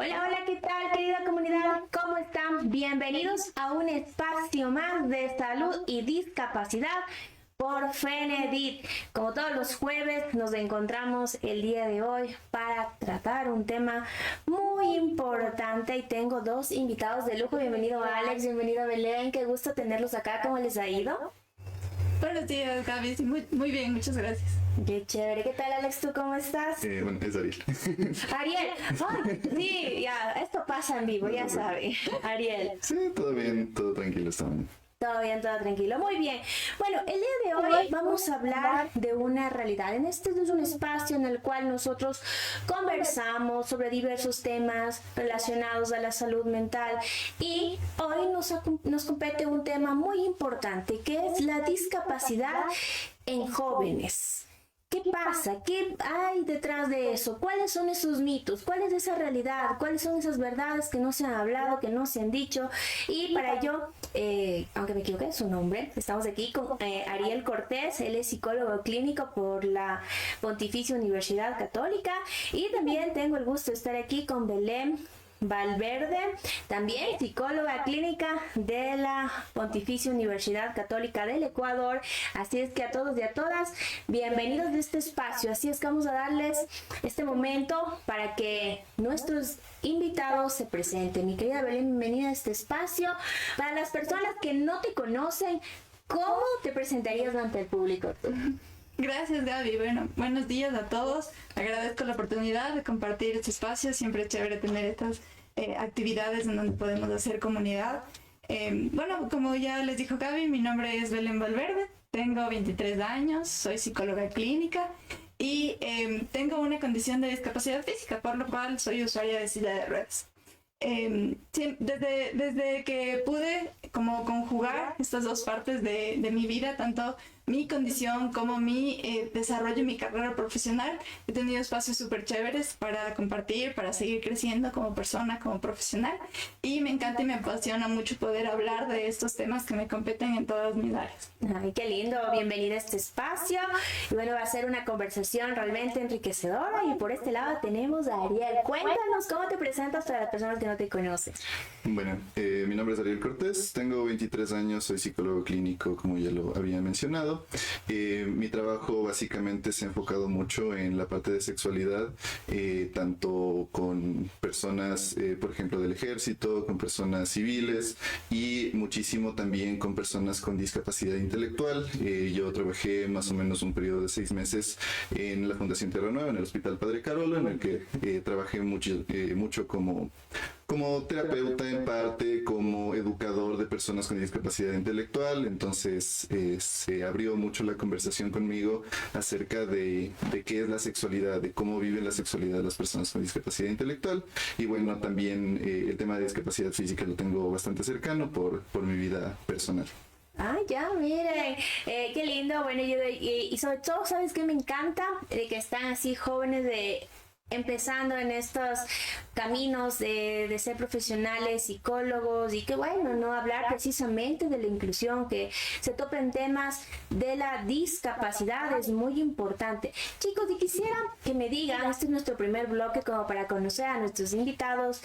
Hola, hola, ¿qué tal, querida comunidad? ¿Cómo están? Bienvenidos a un espacio más de salud y discapacidad por FENEDIT. Como todos los jueves, nos encontramos el día de hoy para tratar un tema muy importante y tengo dos invitados de lujo. Bienvenido Alex, bienvenido Belén, qué gusto tenerlos acá. ¿Cómo les ha ido? Buenos días, Gaby. Sí, muy bien, muchas gracias. Qué chévere. ¿Qué tal, Alex? ¿Tú cómo estás? Bueno, es Ariel. Ariel. Ay, sí, ya, esto pasa en vivo, ya sabe. Ariel. Sí, todo bien, todo tranquilo esta mañana. Todo bien, todo tranquilo. Muy bien. Bueno, el día de hoy vamos a hablar de una realidad. Este es un espacio en el cual nosotros conversamos sobre diversos temas relacionados a la salud mental y hoy nos compete un tema muy importante que es la discapacidad en jóvenes. ¿Qué pasa? ¿Qué hay detrás de eso? ¿Cuáles son esos mitos? ¿Cuál es esa realidad? ¿Cuáles son esas verdades que no se han hablado, que no se han dicho? Y para ello, aunque me equivoqué, su nombre, estamos aquí con Ariel Cortés. Él es psicólogo clínico por la Pontificia Universidad Católica. Y también tengo el gusto de estar aquí con Belén Valverde, también psicóloga clínica de la Pontificia Universidad Católica del Ecuador. Así es que a todos y a todas, bienvenidos a este espacio. Así es que vamos a darles este momento para que nuestros invitados se presenten. Mi querida Belén, bienvenida a este espacio. Para las personas que no te conocen, ¿cómo te presentarías ante el público? Gracias, Gaby. Bueno, buenos días a todos. Agradezco la oportunidad de compartir este espacio. Siempre es chévere tener estas actividades en donde podemos hacer comunidad. Bueno, como ya les dijo Gaby, mi nombre es Belén Valverde. Tengo 23 años, soy psicóloga clínica y tengo una condición de discapacidad física, por lo cual soy usuaria de silla de ruedas. Sí, desde que pude como conjugar estas dos partes de mi vida, tanto mi condición como mi desarrollo y mi carrera profesional, he tenido espacios súper chéveres para compartir, para seguir creciendo como persona, como profesional, y me encanta y me apasiona mucho poder hablar de estos temas que me competen en todas mis áreas. Ay, qué lindo, bienvenida a este espacio. Y bueno, va a ser una conversación realmente enriquecedora. Y por este lado tenemos a Ariel. Cuéntanos cómo te presentas para las personas que no te conocen. Bueno, mi nombre es Ariel Cortés, tengo 23 años, soy psicólogo clínico, como ya lo había mencionado. Mi trabajo básicamente se ha enfocado mucho en la parte de sexualidad, tanto con personas, por ejemplo, del ejército, con personas civiles y muchísimo también con personas con discapacidad intelectual. Yo trabajé más o menos un periodo de 6 meses en la Fundación Tierra Nueva, en el Hospital Padre Carolo, en el que trabajé mucho como terapeuta en parte, como educador de personas con discapacidad intelectual. Entonces se abrió mucho la conversación conmigo acerca de qué es la sexualidad, de cómo viven la sexualidad las personas con discapacidad intelectual. Y bueno, también el tema de discapacidad física lo tengo bastante cercano por mi vida personal. Ah, ya, miren, qué lindo. Bueno, y sobre todo, ¿sabes qué me encanta? De que están así jóvenes empezando en estos caminos de ser profesionales, psicólogos y que bueno, no hablar precisamente de la inclusión, que se topen temas de la discapacidad es muy importante. Chicos, y quisiera que me digan, este es nuestro primer bloque como para conocer a nuestros invitados,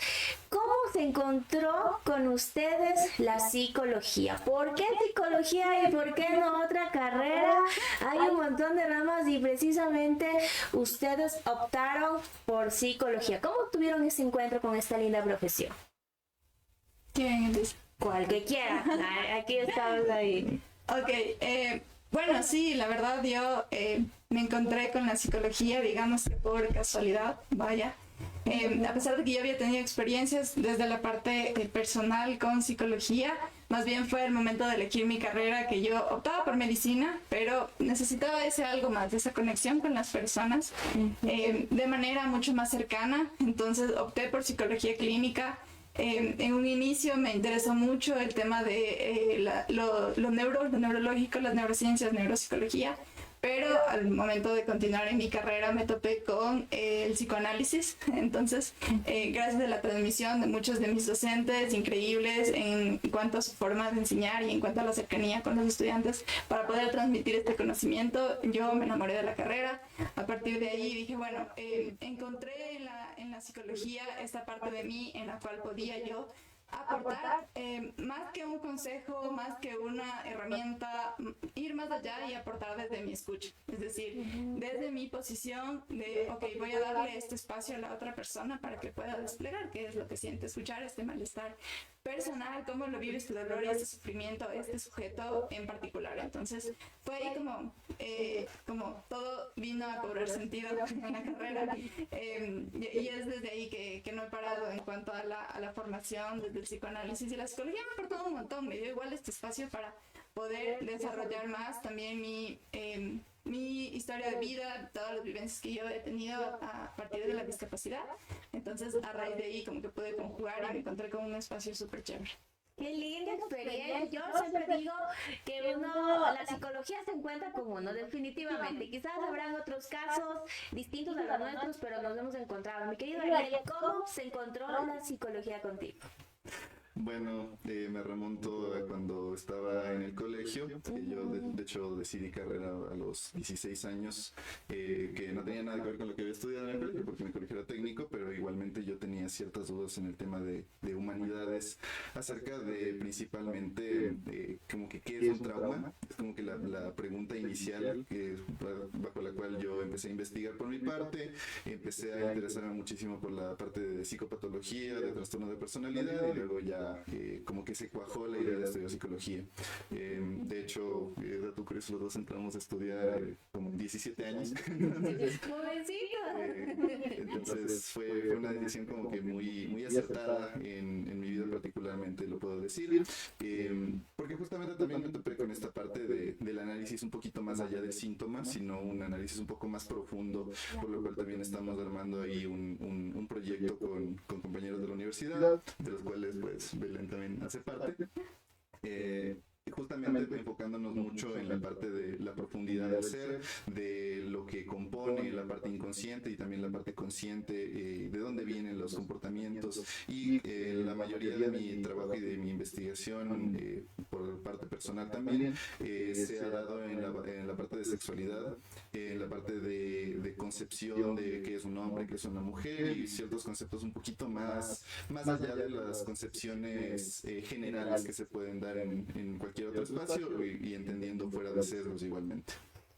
¿cómo se encontró con ustedes la psicología? ¿Por qué psicología y por qué no otra carrera? Hay un montón de ramas y precisamente ustedes optaron por psicología. ¿Cómo tuvieron ese encuentro con esta linda profesión? ¿Quién dice? Cual que quiera. Aquí estamos ahí. Ok, bueno, sí, la verdad yo me encontré con la psicología, digamos que por casualidad, vaya. A pesar de que yo había tenido experiencias desde la parte personal con psicología, más bien fue el momento de elegir mi carrera que yo optaba por medicina, pero necesitaba ese algo más, esa conexión con las personas de manera mucho más cercana. Entonces opté por psicología clínica. En un inicio me interesó mucho el tema de lo neurológico, las neurociencias, neuropsicología, pero al momento de continuar en mi carrera me topé con el psicoanálisis. Entonces, gracias a la transmisión de muchos de mis docentes increíbles en cuanto a su forma de enseñar y en cuanto a la cercanía con los estudiantes para poder transmitir este conocimiento, yo me enamoré de la carrera. A partir de ahí dije, bueno, encontré en la psicología esta parte de mí en la cual podía yo aportar más que un consejo, más que una herramienta, ir más allá y aportar desde mi escucha. Es decir, desde mi posición de, ok, voy a darle este espacio a la otra persona para que pueda desplegar qué es lo que siente, escuchar este malestar personal, cómo lo vive este dolor y este sufrimiento, este sujeto en particular. Entonces, fue ahí como todo vino a cobrar sentido en la carrera. Y es desde ahí que no he parado en cuanto a la formación, desde el psicoanálisis y la psicología me ha aportado un montón. Me dio igual este espacio para poder desarrollar más también mi historia de vida, todas las vivencias que yo he tenido a partir de la discapacidad. Entonces, a raíz de ahí, como que pude conjugar y me encontré con un espacio súper chévere. Qué linda experiencia. Yo siempre digo que la psicología se encuentra con uno, definitivamente. Quizás habrán otros casos distintos a los nuestros, pero nos hemos encontrado. Mi querido Ariel, ¿cómo se encontró la psicología contigo? Bueno, me remonto a cuando estaba en el colegio. Yo, de hecho, decidí carrera a los 16 años, que no tenía nada que ver con lo que había estudiado en el colegio, porque mi colegio era técnico, pero igualmente yo tenía ciertas dudas en el tema de humanidades, acerca de principalmente como que qué es un trauma. Es como que la pregunta inicial bajo la cual yo empecé a investigar por mi parte. Empecé a interesarme muchísimo por la parte de psicopatología, de trastorno de personalidad, y luego ya como que se cuajó la idea de estudiar psicología. De hecho, dato curioso, los dos entramos a estudiar como 17 años. Entonces fue una decisión como que muy acertada en mi vida particularmente, lo puedo decir. Porque justamente también me topé con esta parte del análisis un poquito más allá del síntoma, sino un análisis un poco más profundo, por lo cual también estamos armando ahí un proyecto con compañeros de la universidad, de los cuales pues Belén también hace parte. Justamente enfocándonos mucho en la parte de la profundidad del ser, de lo que compone la parte inconsciente y también la parte consciente, de dónde vienen los comportamientos. Y la mayoría de mi trabajo y de mi investigación, por parte personal también, se ha dado en la parte de sexualidad, en la parte de concepción de qué es un hombre, qué es una mujer, y ciertos conceptos un poquito más allá de las concepciones generales que se pueden dar en cualquier otro espacio, y entendiendo fuera de sesgos igualmente.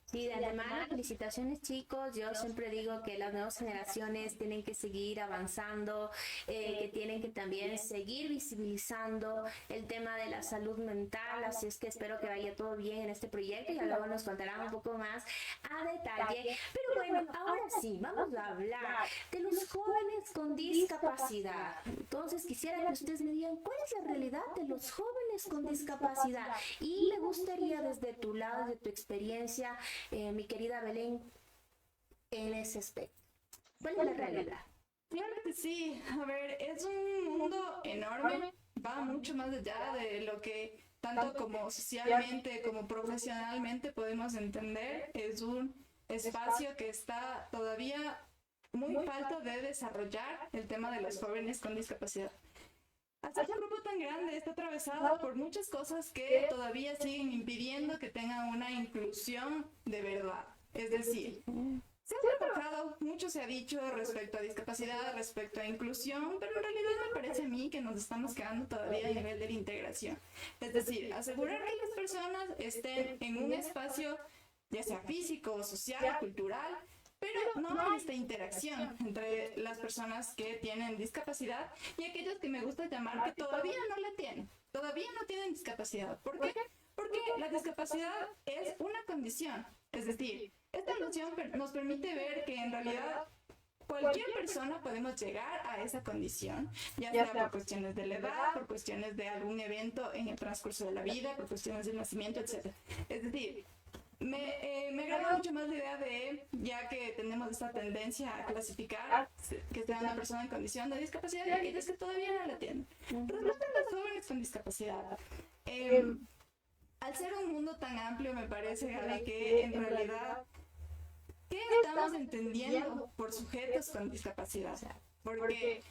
Sí, de antemano, felicitaciones chicos. Yo siempre digo que las nuevas generaciones tienen que seguir avanzando, que tienen que también seguir visibilizando el tema de la salud mental, así es que espero que vaya todo bien en este proyecto y luego nos contarán un poco más a detalle. Pero bueno, ahora sí, vamos a hablar de los jóvenes con discapacidad. Entonces quisiera que ustedes me digan cuál es la realidad de los jóvenes con discapacidad, y me gustaría desde tu lado, desde tu experiencia, mi querida Belén, en ese aspecto. ¿Cuál es la realidad? Claro que sí. A ver, es un mundo enorme, va mucho más allá de lo que tanto como socialmente como profesionalmente podemos entender. Es un espacio que está todavía muy falto de desarrollar el tema de los jóvenes con discapacidad. Hacer un grupo tan grande está atravesado por muchas cosas que todavía siguen impidiendo que tengan una inclusión de verdad. Es decir, se ha trabajado, mucho se ha dicho respecto a discapacidad, respecto a inclusión, pero en realidad me parece a mí que nos estamos quedando todavía a nivel de la integración. Es decir, asegurar que las personas estén en un espacio, ya sea físico, social, cultural, pero no hay esta interacción entre las personas que tienen discapacidad y aquellos que me gusta llamar que todavía no la tienen, todavía no tienen discapacidad. ¿Por qué? Porque la discapacidad es una condición, es decir, esta noción nos permite ver que en realidad cualquier persona podemos llegar a esa condición, ya sea por cuestiones de la edad, por cuestiones de algún evento en el transcurso de la vida, por cuestiones del nacimiento, etc. Es decir, me agrada mucho más la idea de, ya que tenemos esta tendencia a clasificar que sea una persona en condición de discapacidad y aquellos que todavía no la tienen. Respecto a los jóvenes con discapacidad, al al ser un mundo tan amplio, me parece, Gaby, que en realidad, ¿qué estamos entendiendo por sujetos con discapacidad? Porque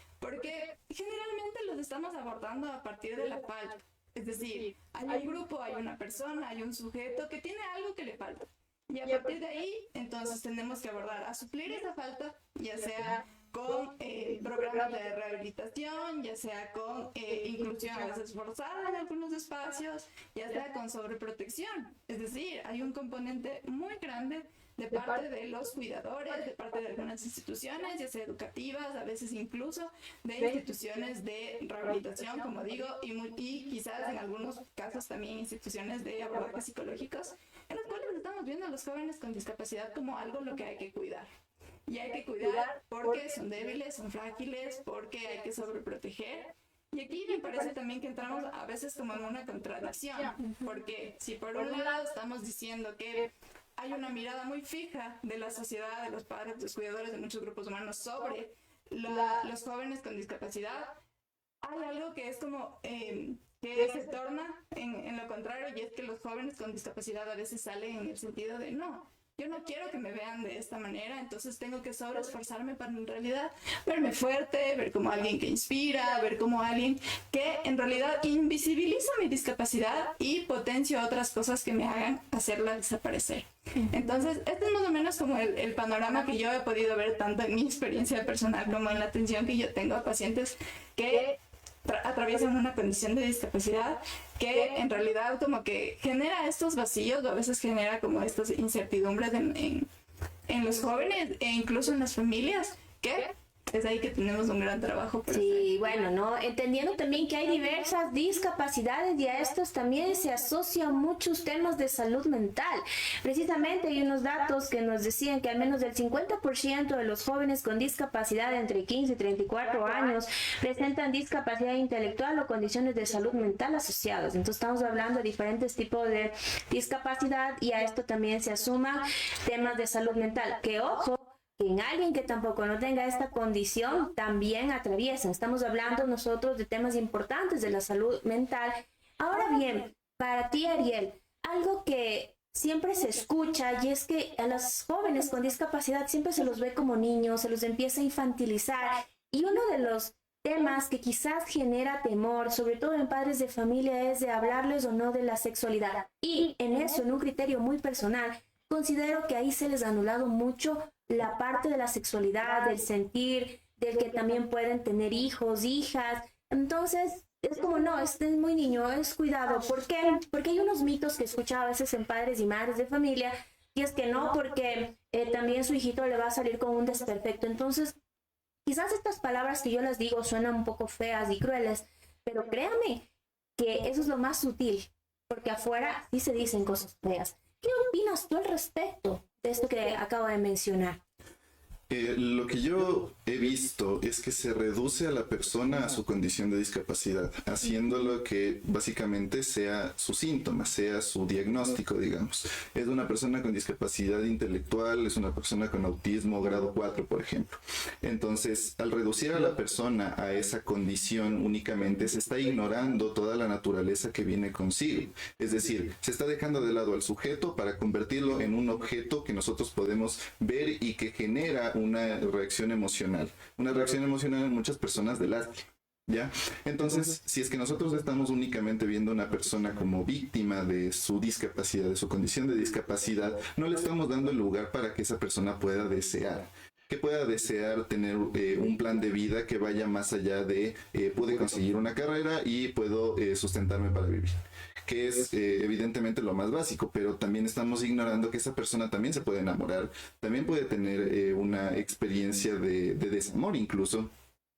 generalmente los estamos abordando a partir de la falta. Es decir, hay un grupo, hay una persona, hay un sujeto que tiene algo que le falta. Y a partir de ahí, entonces tenemos que abordar a suplir esa falta, ya sea con programas de rehabilitación, ya sea con inclusión a veces forzada en algunos espacios, ya sea con sobreprotección. Es decir, hay un componente muy grande de parte de los cuidadores, de parte de algunas instituciones, ya sea educativas, a veces incluso de instituciones de rehabilitación, como digo, y quizás en algunos casos también instituciones de abordajes psicológicos, en los cuales estamos viendo a los jóvenes con discapacidad como algo lo que hay que cuidar. Y hay que cuidar porque son débiles, son frágiles, porque hay que sobreproteger. Y aquí me parece también que entramos a veces como en una contradicción, porque si por un lado estamos diciendo que hay una mirada muy fija de la sociedad, de los padres, de los cuidadores, de muchos grupos humanos sobre los jóvenes con discapacidad, hay algo que es como que se torna en lo contrario, y es que los jóvenes con discapacidad a veces salen en el sentido de no, yo no quiero que me vean de esta manera, entonces tengo que sobreesforzarme para en realidad verme fuerte, ver como alguien que inspira, ver como alguien que en realidad invisibiliza mi discapacidad y potencia otras cosas que me hagan hacerla desaparecer. Entonces, este es más o menos como el panorama que yo he podido ver tanto en mi experiencia personal como en la atención que yo tengo a pacientes que atraviesan una condición de discapacidad que en realidad como que genera estos vacíos o a veces genera como estas incertidumbres en los jóvenes e incluso en las familias, que es ahí que tenemos un gran trabajo por Sí, bueno, ¿no? Entendiendo también que hay diversas discapacidades y a estos también se asocian muchos temas de salud mental. Precisamente hay unos datos que nos decían que al menos el 50% de los jóvenes con discapacidad entre 15 y 34 años presentan discapacidad intelectual o condiciones de salud mental asociadas. Entonces estamos hablando de diferentes tipos de discapacidad y a esto también se asuman temas de salud mental. Que ojo, que en alguien que tampoco no tenga esta condición también atraviesan. Estamos hablando nosotros de temas importantes de la salud mental. Ahora bien, para ti, Ariel, algo que siempre se escucha y es que a los jóvenes con discapacidad siempre se los ve como niños, se los empieza a infantilizar, y uno de los temas que quizás genera temor, sobre todo en padres de familia, es de hablarles o no de la sexualidad. Y en eso, en un criterio muy personal, considero que ahí se les ha anulado mucho la parte de la sexualidad, del sentir, del que también pueden tener hijos, hijas. Entonces, es como, no, este es muy niño, es cuidado. ¿Por qué? Porque hay unos mitos que escucho a veces en padres y madres de familia, y es que no, porque también su hijito le va a salir con un desperfecto. Entonces, quizás estas palabras que yo les digo suenan un poco feas y crueles, pero créame que eso es lo más sutil, porque afuera sí se dicen cosas feas. ¿Qué opinas tú al respecto de esto que acabo de mencionar? Lo que yo he visto es que se reduce a la persona a su condición de discapacidad, haciéndolo que básicamente sea su síntoma, sea su diagnóstico, digamos. Es una persona con discapacidad intelectual, es una persona con autismo grado 4, por ejemplo. Entonces, al reducir a la persona a esa condición únicamente, se está ignorando toda la naturaleza que viene consigo. Es decir, se está dejando de lado al sujeto para convertirlo en un objeto que nosotros podemos ver y que genera una reacción emocional en muchas personas de lástima, ¿ya? Entonces, si es que nosotros estamos únicamente viendo a una persona como víctima de su discapacidad, de su condición de discapacidad, no le estamos dando el lugar para que esa persona pueda desear. Que pueda desear tener un plan de vida que vaya más allá de pude conseguir una carrera y puedo sustentarme para vivir, que es evidentemente lo más básico, pero también estamos ignorando que esa persona también se puede enamorar, también puede tener una experiencia de desamor incluso.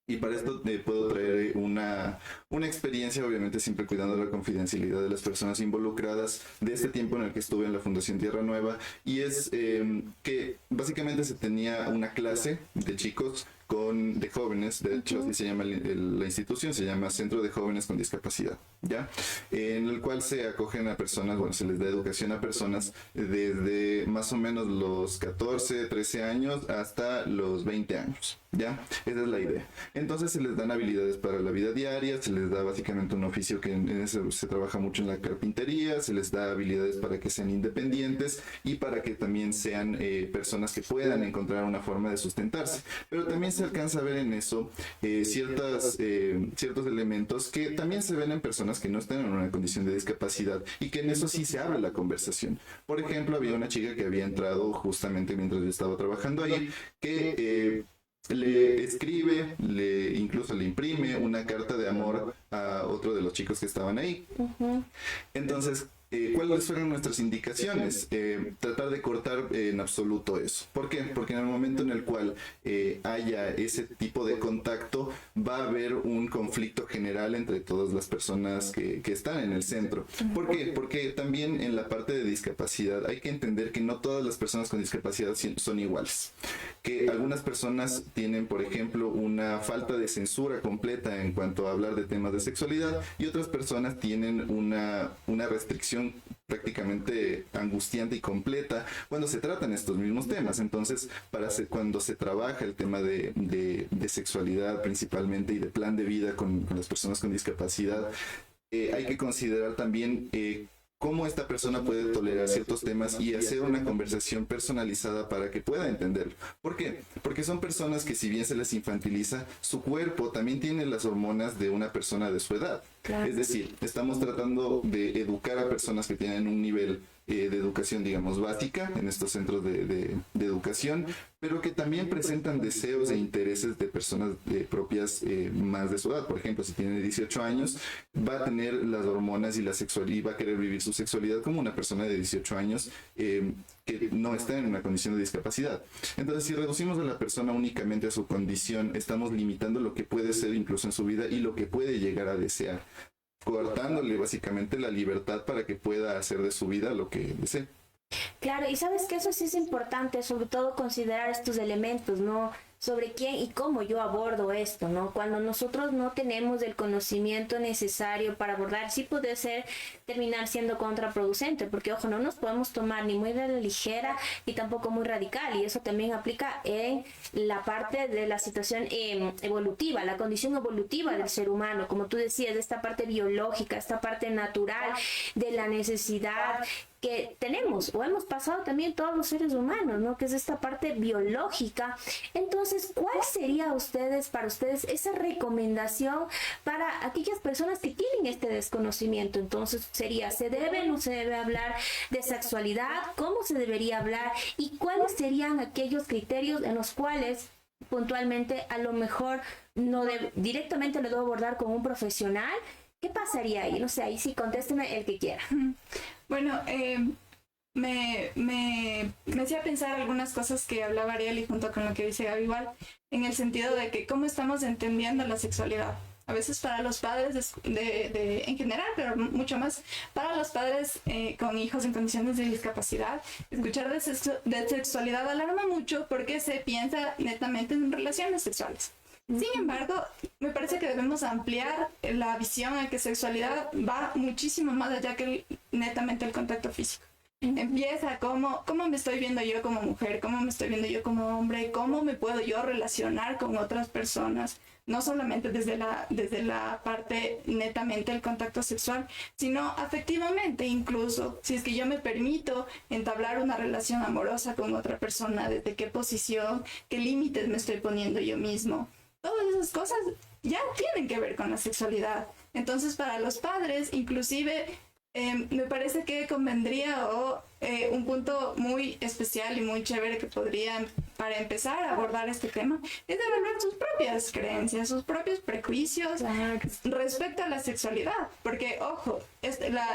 Y para esto puedo traer una experiencia, obviamente siempre cuidando la confidencialidad de las personas involucradas, de este tiempo en el que estuve en la Fundación Tierra Nueva, y es que básicamente se tenía una clase de chicos de jóvenes, de hecho así se llama la institución, se llama Centro de Jóvenes con Discapacidad, ¿ya? En el cual se acogen a personas, bueno, se les da educación a personas desde más o menos los 14, 13 años hasta los 20 años, ¿ya? Esa es la idea. Entonces se les dan habilidades para la vida diaria, se les da básicamente un oficio que en ese se trabaja mucho en la carpintería, se les da habilidades para que sean independientes y para que también sean personas que puedan encontrar una forma de sustentarse. Pero también se alcanza a ver en eso ciertos elementos que también se ven en personas que no están en una condición de discapacidad y que en eso sí se abre la conversación. Por ejemplo, había una chica que había entrado justamente mientras yo estaba trabajando ahí, que le escribe, incluso le imprime una carta de amor a otro de los chicos que estaban ahí. Entonces, ¿cuáles fueron nuestras indicaciones? Tratar de cortar en absoluto eso. ¿Por qué? Porque en el momento en el cual haya ese tipo de contacto, va a haber un conflicto general entre todas las personas que están en el centro. ¿Por qué? Porque también en la parte de discapacidad hay que entender que no todas las personas con discapacidad son iguales. Que algunas personas tienen, por ejemplo, una falta de censura completa en cuanto a hablar de temas de sexualidad y otras personas tienen una restricción prácticamente angustiante y completa cuando se tratan estos mismos temas. Entonces, cuando se trabaja el tema de sexualidad principalmente y de plan de vida con las personas con discapacidad, hay que considerar también cómo esta persona puede tolerar ciertos temas y hacer una conversación personalizada para que pueda entenderlo. ¿Por qué? Porque son personas que, si bien se les infantiliza, su cuerpo también tiene las hormonas de una persona de su edad. Claro. Es decir, estamos tratando de educar a personas que tienen un nivel de educación, digamos, básica en estos centros de educación, pero que también presentan deseos e intereses de personas propias más de su edad. Por ejemplo, si tiene 18 años, va a tener las hormonas y la sexualidad, y va a querer vivir su sexualidad como una persona de 18 años que no está en una condición de discapacidad. Entonces, si reducimos a la persona únicamente a su condición, estamos limitando lo que puede ser incluso en su vida y lo que puede llegar a desear, coartándole básicamente la libertad para que pueda hacer de su vida lo que desee. Claro, y sabes que eso sí es importante, sobre todo considerar estos elementos, ¿no? Sobre quién y cómo yo abordo esto, ¿no? Cuando nosotros no tenemos el conocimiento necesario para abordar, sí puede terminar siendo contraproducente, porque, ojo, no nos podemos tomar ni muy de la ligera ni tampoco muy radical, y eso también aplica en la parte de la situación evolutiva, la condición evolutiva del ser humano, como tú decías, de esta parte biológica, esta parte natural de la necesidad que tenemos o hemos pasado también todos los seres humanos, ¿no? Que es esta parte biológica. Entonces, ¿cuál sería para ustedes esa recomendación para aquellas personas que tienen este desconocimiento? Entonces, sería, ¿se debe o no se debe hablar de sexualidad? ¿Cómo se debería hablar? ¿Y cuáles serían aquellos criterios en los cuales puntualmente a lo mejor directamente lo debo abordar con un profesional? ¿Qué pasaría ahí? No sé, ahí sí, contésteme el que quiera. Bueno, me hacía pensar algunas cosas que hablaba Ariel y junto con lo que dice Gaby igual, en el sentido de que cómo estamos entendiendo la sexualidad. A veces para los padres en general, pero mucho más para los padres con hijos en condiciones de discapacidad, escuchar de sexualidad alarma mucho porque se piensa netamente en relaciones sexuales. Sin embargo, me parece que debemos ampliar la visión a que sexualidad va muchísimo más allá que netamente el contacto físico. Empieza cómo me estoy viendo yo como mujer, cómo me estoy viendo yo como hombre, cómo me puedo yo relacionar con otras personas, no solamente desde la parte netamente del contacto sexual, sino afectivamente incluso. Si es que yo me permito entablar una relación amorosa con otra persona, desde qué posición, qué límites me estoy poniendo yo mismo. Todas esas cosas ya tienen que ver con la sexualidad. Entonces, para los padres, inclusive, me parece que convendría un punto muy especial y muy chévere que podrían, para empezar a abordar este tema, es evaluar sus propias creencias, sus propios prejuicios respecto a la sexualidad. Porque, ojo,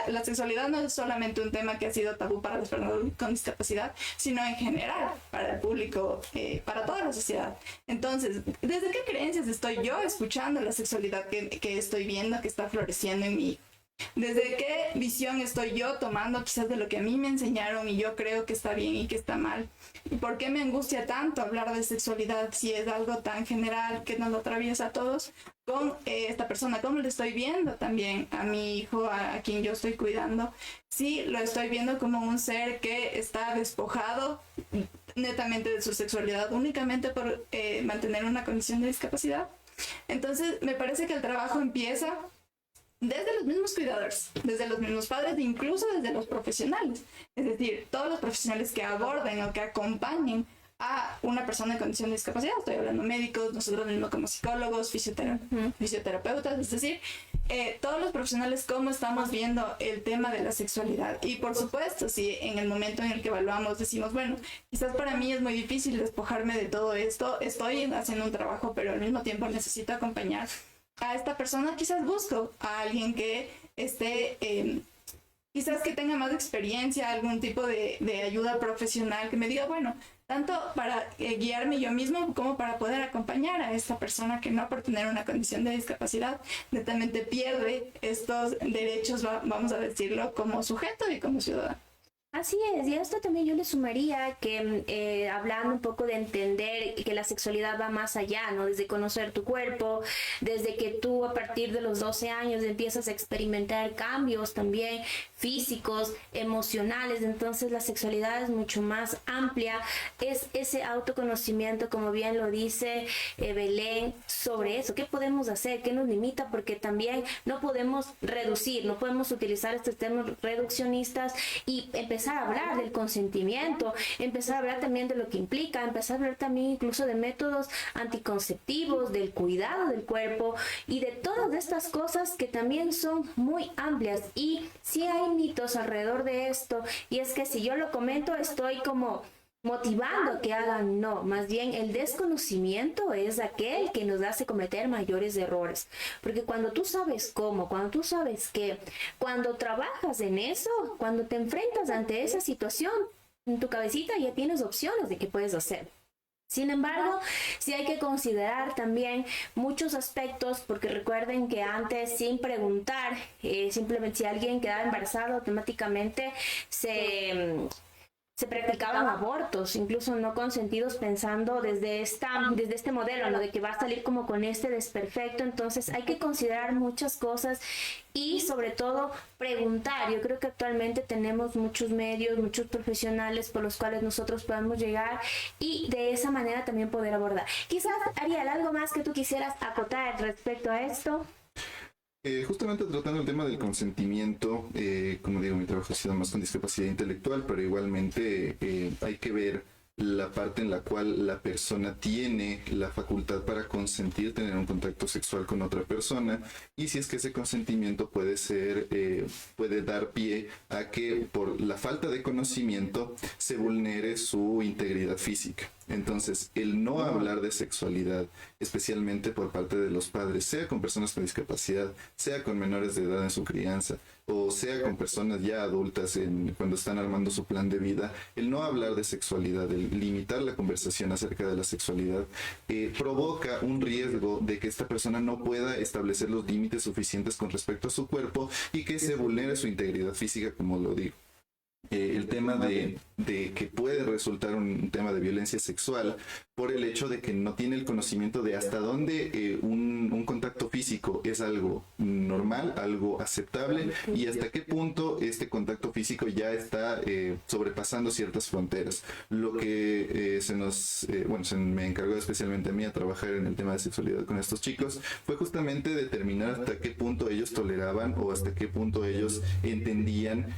la sexualidad no es solamente un tema que ha sido tabú para las personas con discapacidad, sino en general para el público, para toda la sociedad. Entonces, ¿desde qué creencias estoy yo escuchando la sexualidad que estoy viendo que está floreciendo en mí? desde qué visión estoy yo tomando quizás de lo que a mí me enseñaron y yo creo que está bien y que está mal. ¿Y por qué me angustia tanto hablar de sexualidad si es algo tan general que nos lo atraviesa a todos con esta persona? ¿Cómo le estoy viendo también a mi hijo, a quien yo estoy cuidando? Sí, lo estoy viendo como un ser que está despojado netamente de su sexualidad únicamente por mantener una condición de discapacidad. Entonces, me parece que el trabajo empieza desde los mismos cuidadores, desde los mismos padres, incluso desde los profesionales. Es decir, todos los profesionales que aborden o que acompañen a una persona en condición de discapacidad. Estoy hablando médicos, nosotros mismos como psicólogos, fisioterapeutas, es decir, todos los profesionales, cómo estamos viendo el tema de la sexualidad. Y por supuesto, si en el momento en el que evaluamos decimos, bueno, quizás para mí es muy difícil despojarme de todo esto, estoy haciendo un trabajo, pero al mismo tiempo necesito acompañar a esta persona, quizás busco a alguien que esté, quizás que tenga más experiencia, algún tipo de ayuda profesional, que me diga, bueno, tanto para guiarme yo mismo como para poder acompañar a esta persona que no por tener una condición de discapacidad netamente pierde estos derechos, vamos a decirlo, como sujeto y como ciudadano. Así es, y a esto también yo le sumaría que hablando un poco de entender que la sexualidad va más allá, ¿no? Desde conocer tu cuerpo, desde que tú a partir de los 12 años empiezas a experimentar cambios también físicos, emocionales, entonces la sexualidad es mucho más amplia, es ese autoconocimiento, como bien lo dice Belén, sobre eso, ¿qué podemos hacer? ¿Qué nos limita? Porque también no podemos reducir, no podemos utilizar estos temas reduccionistas y empezar a hablar del consentimiento, empezar a hablar también de lo que implica, empezar a hablar también incluso de métodos anticonceptivos, del cuidado del cuerpo y de todas estas cosas que también son muy amplias. Y sí hay mitos alrededor de esto, y es que si yo lo comento estoy como motivando que hagan, no, más bien el desconocimiento es aquel que nos hace cometer mayores errores, porque cuando tú sabes cómo, cuando tú sabes que, cuando trabajas en eso, cuando te enfrentas ante esa situación, en tu cabecita ya tienes opciones de qué puedes hacer. Sin embargo, sí hay que considerar también muchos aspectos, porque recuerden que antes, sin preguntar, simplemente si alguien quedaba embarazado, automáticamente se practicaban abortos, incluso no consentidos, pensando desde este modelo, ¿no? De que va a salir como con este desperfecto. Entonces hay que considerar muchas cosas y sobre todo preguntar. Yo creo que actualmente tenemos muchos medios, muchos profesionales por los cuales nosotros podemos llegar y de esa manera también poder abordar. Quizás, Ariel, algo más que tú quisieras acotar respecto a esto. Justamente tratando el tema del consentimiento, como digo, mi trabajo ha sido más con discapacidad intelectual, pero igualmente hay que ver la parte en la cual la persona tiene la facultad para consentir tener un contacto sexual con otra persona, y si es que ese consentimiento puede ser, puede dar pie a que por la falta de conocimiento se vulnere su integridad física. Entonces, el no hablar de sexualidad, especialmente por parte de los padres, sea con personas con discapacidad, sea con menores de edad en su crianza, o sea con personas ya adultas cuando están armando su plan de vida, el no hablar de sexualidad, el limitar la conversación acerca de la sexualidad, provoca un riesgo de que esta persona no pueda establecer los límites suficientes con respecto a su cuerpo y que se vulnere su integridad física, como lo digo. El tema de que puede resultar un tema de violencia sexual por el hecho de que no tiene el conocimiento de hasta dónde un contacto físico es algo normal, algo aceptable, y hasta qué punto este contacto físico ya está sobrepasando ciertas fronteras. Lo que se me encargó especialmente a mí a trabajar en el tema de sexualidad con estos chicos fue justamente determinar hasta qué punto ellos toleraban o hasta qué punto ellos entendían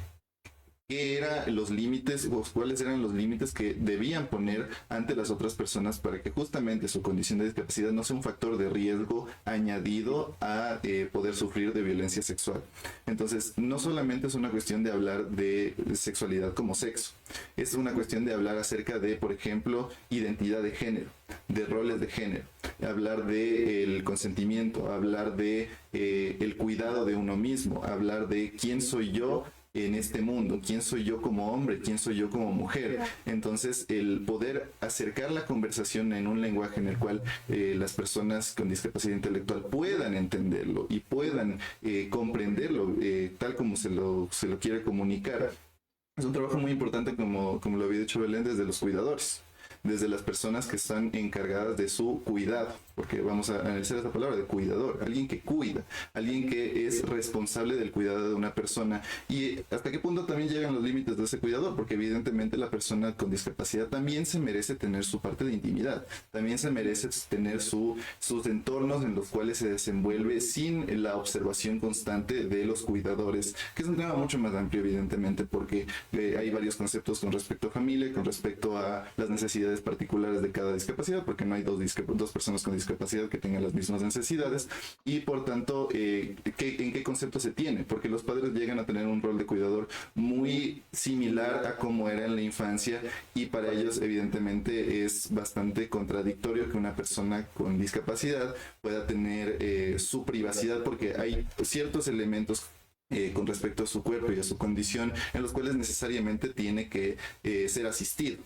qué eran los límites o cuáles eran los límites que debían poner ante las otras personas para que justamente su condición de discapacidad no sea un factor de riesgo añadido a poder sufrir de violencia sexual. Entonces, no solamente es una cuestión de hablar de sexualidad como sexo, es una cuestión de hablar acerca de, por ejemplo, identidad de género, de roles de género, hablar de el consentimiento, hablar de el cuidado de uno mismo, hablar de quién soy yo en este mundo, quién soy yo como hombre, quién soy yo como mujer. Entonces, el poder acercar la conversación en un lenguaje en el cual las personas con discapacidad intelectual puedan entenderlo y puedan comprenderlo tal como se lo quiere comunicar, es un trabajo muy importante, como lo había dicho Belén, desde los cuidadores, desde las personas que están encargadas de su cuidado, porque vamos a analizar esta palabra de cuidador, alguien que cuida, alguien que es responsable del cuidado de una persona. Y hasta qué punto también llegan los límites de ese cuidador, porque evidentemente la persona con discapacidad también se merece tener su parte de intimidad, también se merece tener sus entornos en los cuales se desenvuelve sin la observación constante de los cuidadores, que es un tema mucho más amplio evidentemente, porque hay varios conceptos con respecto a familia, con respecto a las necesidades particulares de cada discapacidad, porque no hay dos personas con discapacidad que tengan las mismas necesidades, y por tanto, ¿en qué concepto se tiene? Porque los padres llegan a tener un rol de cuidador muy similar a como era en la infancia, y para ellos evidentemente es bastante contradictorio que una persona con discapacidad pueda tener su privacidad, porque hay ciertos elementos con respecto a su cuerpo y a su condición en los cuales necesariamente tiene que ser asistido.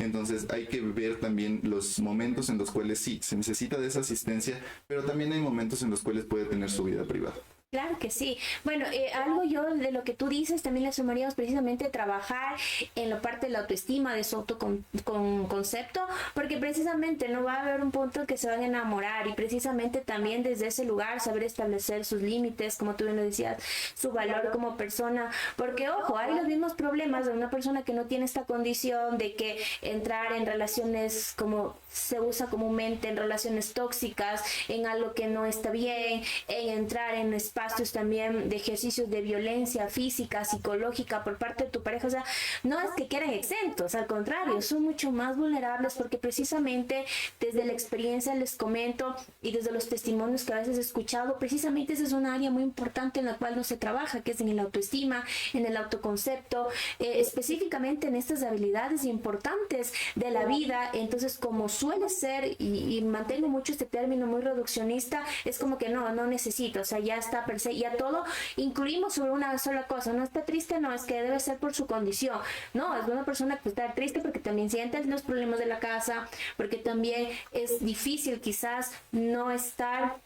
Entonces hay que ver también los momentos en los cuales sí, se necesita de esa asistencia, pero también hay momentos en los cuales puede tener su vida privada. Claro que sí. Bueno, algo yo de lo que tú dices también le sumaríamos precisamente trabajar en la parte de la autoestima, de su autoconcepto, porque precisamente no va a haber un punto en que se van a enamorar, y precisamente también desde ese lugar saber establecer sus límites, como tú bien lo decías, su valor como persona, porque ojo, hay los mismos problemas de una persona que no tiene esta condición, de que entrar en relaciones, como se usa comúnmente, en relaciones tóxicas, en algo que no está bien, en entrar en espacios también de ejercicios de violencia física, psicológica por parte de tu pareja. O sea, no es que queden exentos, al contrario, son mucho más vulnerables, porque precisamente desde la experiencia les comento, y desde los testimonios que a veces he escuchado, precisamente esa es una área muy importante en la cual no se trabaja, que es en el autoestima, en el autoconcepto, específicamente en estas habilidades importantes de la vida. Entonces, como suele ser, y mantengo mucho este término muy reduccionista, es como que no necesito, o sea, ya está per se, ya todo incluimos sobre una sola cosa. No está triste, no, es que debe ser por su condición. No, es una persona que está triste porque también siente los problemas de la casa, porque también es difícil quizás no estar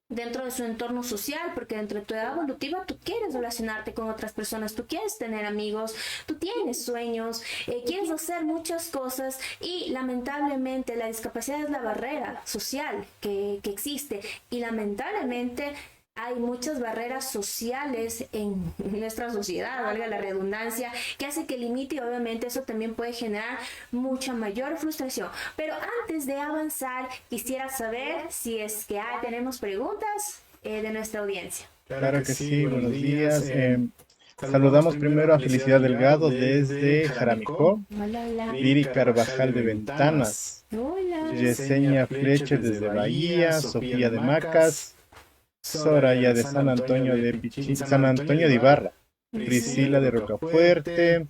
dentro de su entorno social, porque dentro de tu edad evolutiva tú quieres relacionarte con otras personas, tú quieres tener amigos, tú tienes sueños, quieres hacer muchas cosas, y lamentablemente la discapacidad es la barrera social que existe, y lamentablemente hay muchas barreras sociales en nuestra sociedad, valga la redundancia, que hace que limite, y obviamente eso también puede generar mucha mayor frustración. Pero antes de avanzar, quisiera saber si es que tenemos preguntas de nuestra audiencia. Claro que sí, buenos días. Saludamos primero a Felicidad Delgado desde Jaramicó, Hola, hola. Viri Carvajal de Ventanas, Hola. Yesenia Fletcher desde Bahía, Sofía de Macas, Soraya de San Antonio de San Antonio de Ibarra, Priscila de Rocafuerte.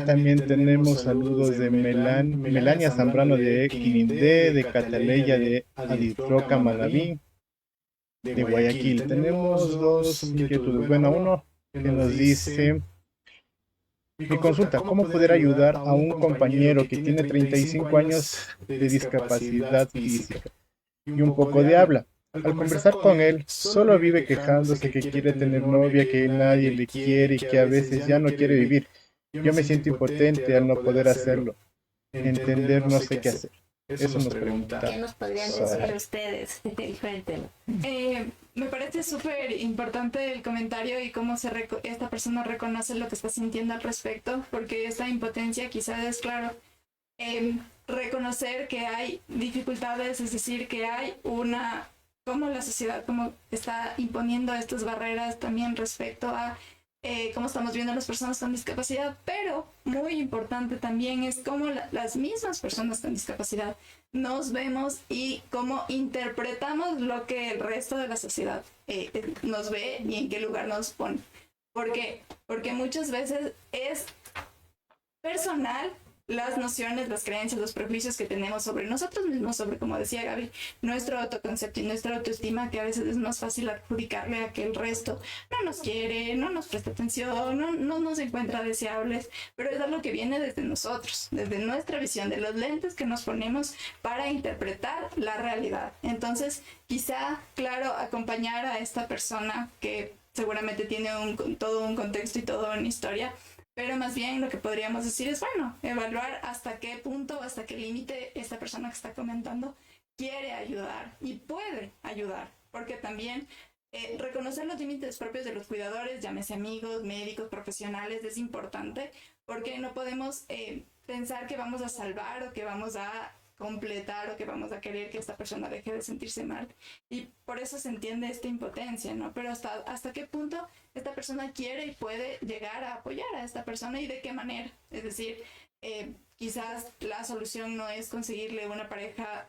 También tenemos saludos de Melania Zambrano de Quirindé, de Cataleya de Adisroca Malaví, de Guayaquil. Tenemos dos inquietudes. Bueno, uno que nos dice: mi consulta, ¿cómo poder ayudar a un compañero que tiene 35 años de discapacidad física y un poco de habla? Al conversar con él, solo vive quejándose que quiere tener novia, que nadie le quiere y que a veces ya no quiere vivir. Yo me siento impotente al no poder hacerlo. Entender, no sé qué hacer. Eso nos pregunta. ¿Qué nos podrían decir ustedes? Cuéntenos. Me parece súper importante el comentario y cómo esta persona reconoce lo que está sintiendo al respecto, porque esta impotencia quizás es, claro, reconocer que hay dificultades, es decir, que hay cómo la sociedad como está imponiendo estas barreras también respecto a cómo estamos viendo a las personas con discapacidad, pero muy importante también es cómo las mismas personas con discapacidad nos vemos y cómo interpretamos lo que el resto de la sociedad nos ve y en qué lugar nos pone. ¿Por qué? Porque muchas veces es personal las nociones, las creencias, los prejuicios que tenemos sobre nosotros mismos, sobre, como decía Gaby, nuestro autoconcepto y nuestra autoestima, que a veces es más fácil adjudicarle a que el resto no nos quiere, no nos presta atención, no nos encuentra deseables, pero es algo que viene desde nosotros, desde nuestra visión, de los lentes que nos ponemos para interpretar la realidad. Entonces, quizá, claro, acompañar a esta persona que seguramente tiene todo un contexto y toda una historia, pero más bien lo que podríamos decir es, bueno, evaluar hasta qué punto, hasta qué límite esta persona que está comentando quiere ayudar y puede ayudar, porque también reconocer los límites propios de los cuidadores, llámese amigos, médicos, profesionales, es importante, porque no podemos pensar que vamos a salvar o que vamos a completar o que vamos a querer que esta persona deje de sentirse mal, y por eso se entiende esta impotencia, ¿no? Pero hasta qué punto esta persona quiere y puede llegar a apoyar a esta persona y de qué manera. Es decir, quizás la solución no es conseguirle una pareja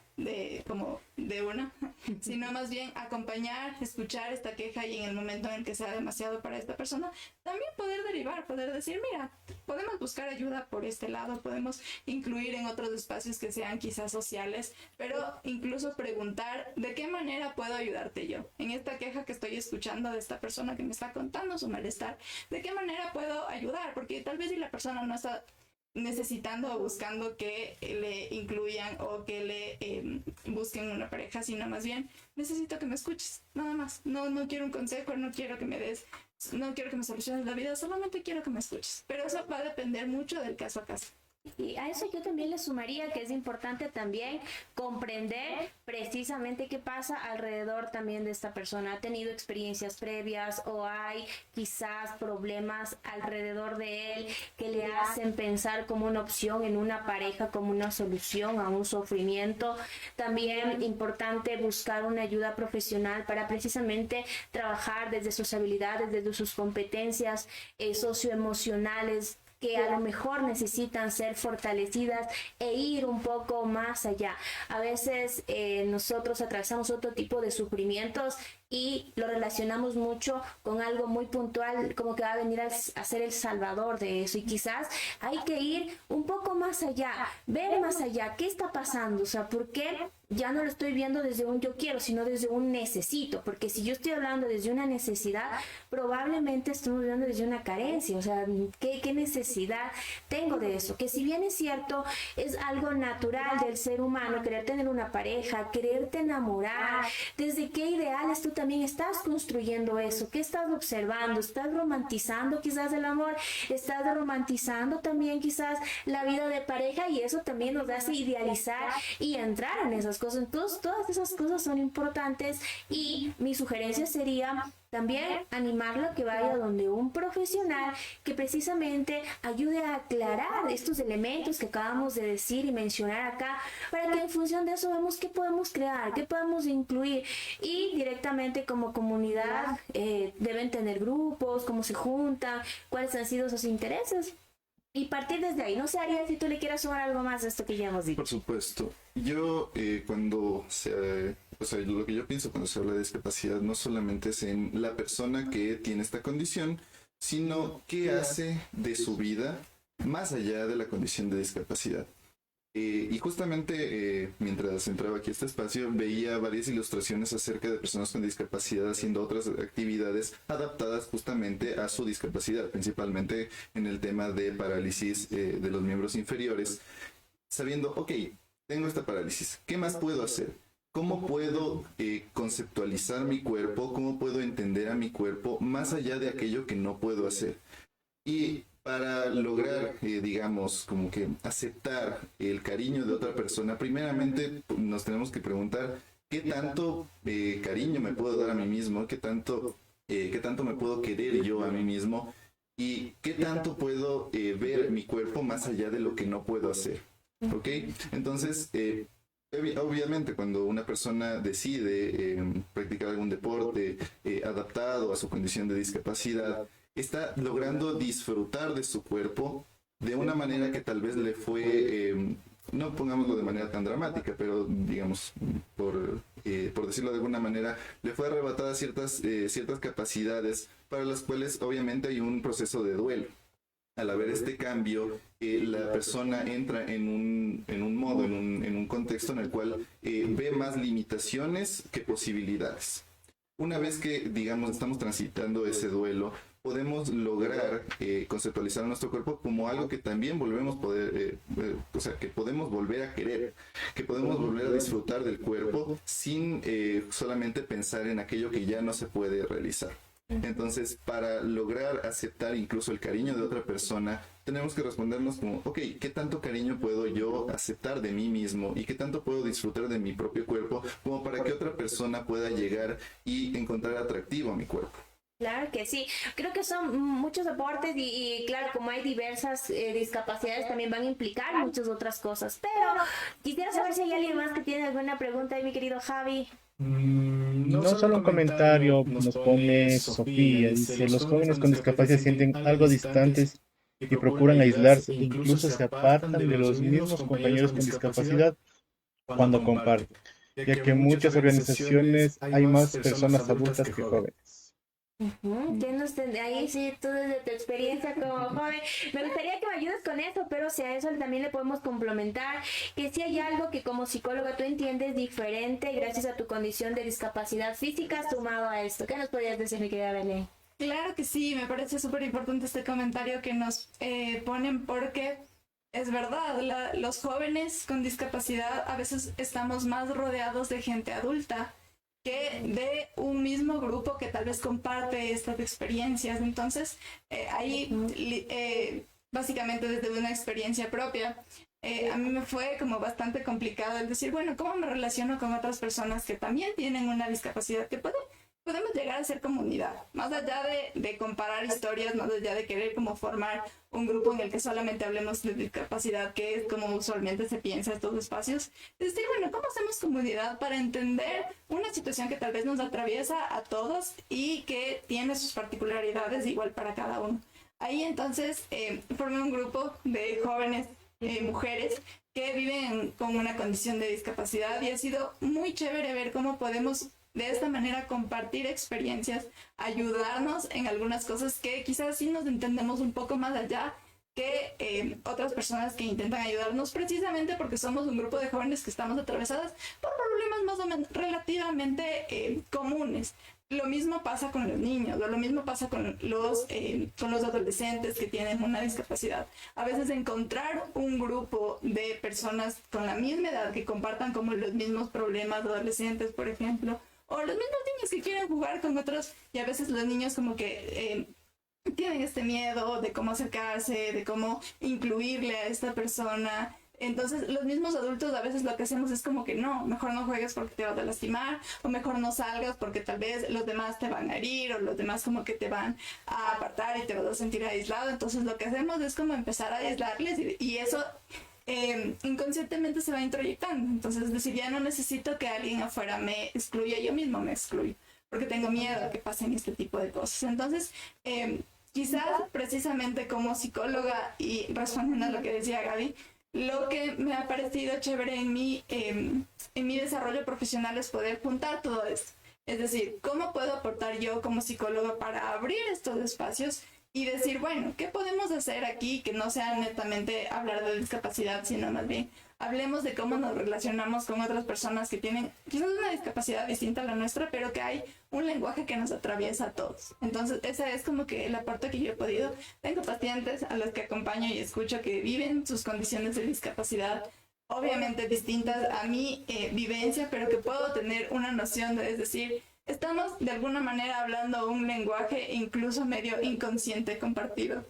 como de una, sino más bien acompañar, escuchar esta queja, y en el momento en el que sea demasiado para esta persona, también poder derivar, poder decir, mira, podemos buscar ayuda por este lado, podemos incluir en otros espacios que sean quizás sociales, pero incluso preguntar de qué manera puedo ayudarte yo en esta queja que estoy escuchando de esta persona que me está contando su malestar, de qué manera puedo ayudar, porque tal vez si la persona no está necesitando o buscando que le incluyan o que le busquen una pareja, sino más bien necesito que me escuches, nada más. No quiero un consejo, no quiero que me soluciones la vida, solamente quiero que me escuches. Pero eso va a depender mucho del caso a caso. Y a eso yo también le sumaría que es importante también comprender precisamente qué pasa alrededor también de esta persona. ¿Ha tenido experiencias previas o hay quizás problemas alrededor de él que le hacen pensar como una opción en una pareja, como una solución a un sufrimiento? También importante buscar una ayuda profesional para precisamente trabajar desde sus habilidades, desde sus competencias socioemocionales, que a lo mejor necesitan ser fortalecidas e ir un poco más allá. A veces nosotros atravesamos otro tipo de sufrimientos y lo relacionamos mucho con algo muy puntual, como que va a venir a ser el salvador de eso, y quizás hay que ir un poco más allá, ver más allá, qué está pasando, o sea, ¿por qué ya no lo estoy viendo desde un yo quiero, sino desde un necesito? Porque si yo estoy hablando desde una necesidad, probablemente estamos hablando desde una carencia, o sea, ¿qué necesidad tengo de eso? Que si bien es cierto, es algo natural del ser humano querer tener una pareja, quererte enamorar, ¿desde qué ideales tú también estás construyendo eso? ¿Qué estás observando? ¿Estás romantizando quizás el amor? ¿Estás romantizando también quizás la vida de pareja? Y eso también nos hace idealizar y entrar en esas cosas. Entonces, todas esas cosas son importantes, y mi sugerencia sería también animarlo a que vaya donde un profesional que precisamente ayude a aclarar estos elementos que acabamos de decir y mencionar acá, para que en función de eso vemos qué podemos crear, qué podemos incluir, y directamente como comunidad deben tener grupos, cómo se juntan, cuáles han sido sus intereses, y partir desde ahí. No sé, Ariel, si tú le quieras sumar algo más a esto que ya hemos dicho. Por supuesto. Yo lo que yo pienso cuando se habla de discapacidad no solamente es en la persona que tiene esta condición, sino qué hace de su vida más allá de la condición de discapacidad. Y justamente mientras entraba aquí a este espacio veía varias ilustraciones acerca de personas con discapacidad haciendo otras actividades adaptadas justamente a su discapacidad, principalmente en el tema de parálisis de los miembros inferiores, sabiendo, ok, tengo esta parálisis, ¿qué más puedo hacer? ¿Cómo puedo conceptualizar mi cuerpo? ¿Cómo puedo entender a mi cuerpo más allá de aquello que no puedo hacer? Y para lograr, digamos, como que aceptar el cariño de otra persona, primeramente nos tenemos que preguntar qué tanto cariño me puedo dar a mí mismo, qué tanto me puedo querer yo a mí mismo, y qué tanto puedo ver mi cuerpo más allá de lo que no puedo hacer. ¿Ok? Entonces, obviamente cuando una persona decide practicar algún deporte adaptado a su condición de discapacidad, está logrando disfrutar de su cuerpo de una manera que tal vez le fue, no pongámoslo de manera tan dramática, pero digamos, por decirlo de alguna manera, le fue arrebatada ciertas capacidades para las cuales obviamente hay un proceso de duelo. al haber este cambio, la persona entra en un modo, en un contexto en el cual ve más limitaciones que posibilidades. Una vez que, digamos, estamos transitando ese duelo, podemos lograr conceptualizar a nuestro cuerpo como algo que también o sea, que podemos volver a querer, que podemos volver a disfrutar del cuerpo sin solamente pensar en aquello que ya no se puede realizar. Entonces, para lograr aceptar incluso el cariño de otra persona, tenemos que respondernos como, ok, ¿qué tanto cariño puedo yo aceptar de mí mismo? ¿Y qué tanto puedo disfrutar de mi propio cuerpo como para que otra persona pueda llegar y encontrar atractivo a mi cuerpo? Claro que sí, creo que son muchos aportes y claro, como hay diversas discapacidades también van a implicar muchas otras cosas, pero quisiera saber si hay alguien más que tiene alguna pregunta ahí, mi querido Javi. No solo un comentario nos pone Sofía, dice, los jóvenes con discapacidad sienten algo distantes y procuran aislarse, incluso se apartan de los mismos compañeros con discapacidad cuando comparten, ya que en muchas organizaciones hay más personas adultas que jóvenes. Ahí sí, tú desde tu experiencia como joven, me gustaría que me ayudes con eso, pero si a eso también le podemos complementar, que si hay algo que como psicóloga tú entiendes diferente gracias a tu condición de discapacidad física sumado a esto. ¿Qué nos podrías decir, mi querida Belén? Claro que sí, me parece súper importante este comentario que nos ponen porque es verdad, los jóvenes con discapacidad a veces estamos más rodeados de gente adulta que de un mismo grupo que tal vez comparte estas experiencias. Entonces, básicamente desde una experiencia propia, a mí me fue como bastante complicado el decir, bueno, ¿cómo me relaciono con otras personas que también tienen una discapacidad que podemos llegar a ser comunidad? Más allá de comparar historias, más allá de querer como formar un grupo en el que solamente hablemos de discapacidad, que es como usualmente se piensa estos espacios, es decir, bueno, ¿cómo hacemos comunidad para entender una situación que tal vez nos atraviesa a todos y que tiene sus particularidades igual para cada uno? Ahí entonces formé un grupo de jóvenes mujeres que viven con una condición de discapacidad y ha sido muy chévere ver cómo podemos de esta manera compartir experiencias, ayudarnos en algunas cosas que quizás sí nos entendemos un poco más allá que otras personas que intentan ayudarnos, precisamente porque somos un grupo de jóvenes que estamos atravesadas por problemas más o menos relativamente comunes. Lo mismo pasa con los niños, o lo mismo pasa con los adolescentes que tienen una discapacidad. A veces encontrar un grupo de personas con la misma edad que compartan como los mismos problemas, adolescentes, por ejemplo, o los mismos niños que quieren jugar con otros, y a veces los niños como que tienen este miedo de cómo acercarse, de cómo incluirle a esta persona. Entonces los mismos adultos a veces lo que hacemos es como que no, mejor no juegues porque te vas a lastimar, o mejor no salgas porque tal vez los demás te van a herir, o los demás como que te van a apartar y te vas a sentir aislado. Entonces lo que hacemos es como empezar a aislarles y eso inconscientemente se va introyectando. Entonces es decir, ya no necesito que alguien afuera me excluya, yo mismo me excluyo porque tengo miedo a que pasen este tipo de cosas. Entonces quizás precisamente como psicóloga, y respondiendo a lo que decía Gaby, lo que me ha parecido chévere en mi desarrollo profesional es poder juntar todo esto. Es decir, ¿cómo puedo aportar yo como psicóloga para abrir estos espacios y decir, bueno, ¿qué podemos hacer aquí que no sea netamente hablar de discapacidad, sino más bien hablemos de cómo nos relacionamos con otras personas que tienen quizás una discapacidad distinta a la nuestra, pero que hay un lenguaje que nos atraviesa a todos? Entonces, ese es como que el aporte que yo he podido. Tengo pacientes a los que acompaño y escucho que viven sus condiciones de discapacidad obviamente distintas a mi vivencia, pero que puedo tener una noción de, es decir, estamos de alguna manera hablando un lenguaje incluso medio inconsciente compartido.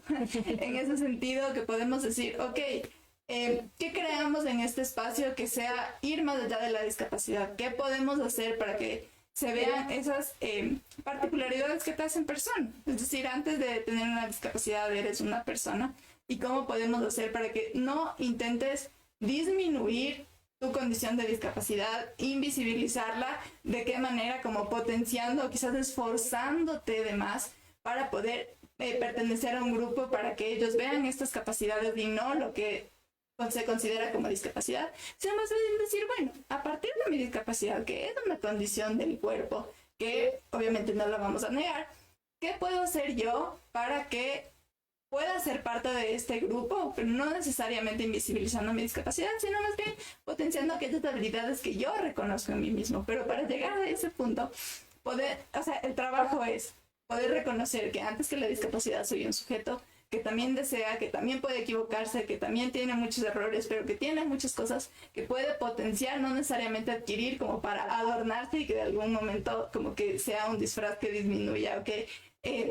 En ese sentido que podemos decir, ok, ¿qué creamos en este espacio que sea ir más allá de la discapacidad? ¿Qué podemos hacer para que se vean esas particularidades que te hacen persona? Es decir, antes de tener una discapacidad eres una persona. ¿Y cómo podemos hacer para que no intentes disminuir tu condición de discapacidad, invisibilizarla? ¿De qué manera? Como potenciando, quizás esforzándote de más para poder pertenecer a un grupo, para que ellos vean estas capacidades y no lo que se considera como discapacidad, sino más bien decir, bueno, a partir de mi discapacidad, que es una condición del cuerpo, que obviamente no la vamos a negar, ¿qué puedo hacer yo para que pueda ser parte de este grupo, pero no necesariamente invisibilizando mi discapacidad, sino más bien potenciando aquellas habilidades que yo reconozco en mí mismo. Pero para llegar a ese punto, el trabajo es poder reconocer que antes que la discapacidad soy un sujeto que también desea, que también puede equivocarse, que también tiene muchos errores, pero que tiene muchas cosas que puede potenciar, no necesariamente adquirir como para adornarse y que de algún momento como que sea un disfraz que disminuya o que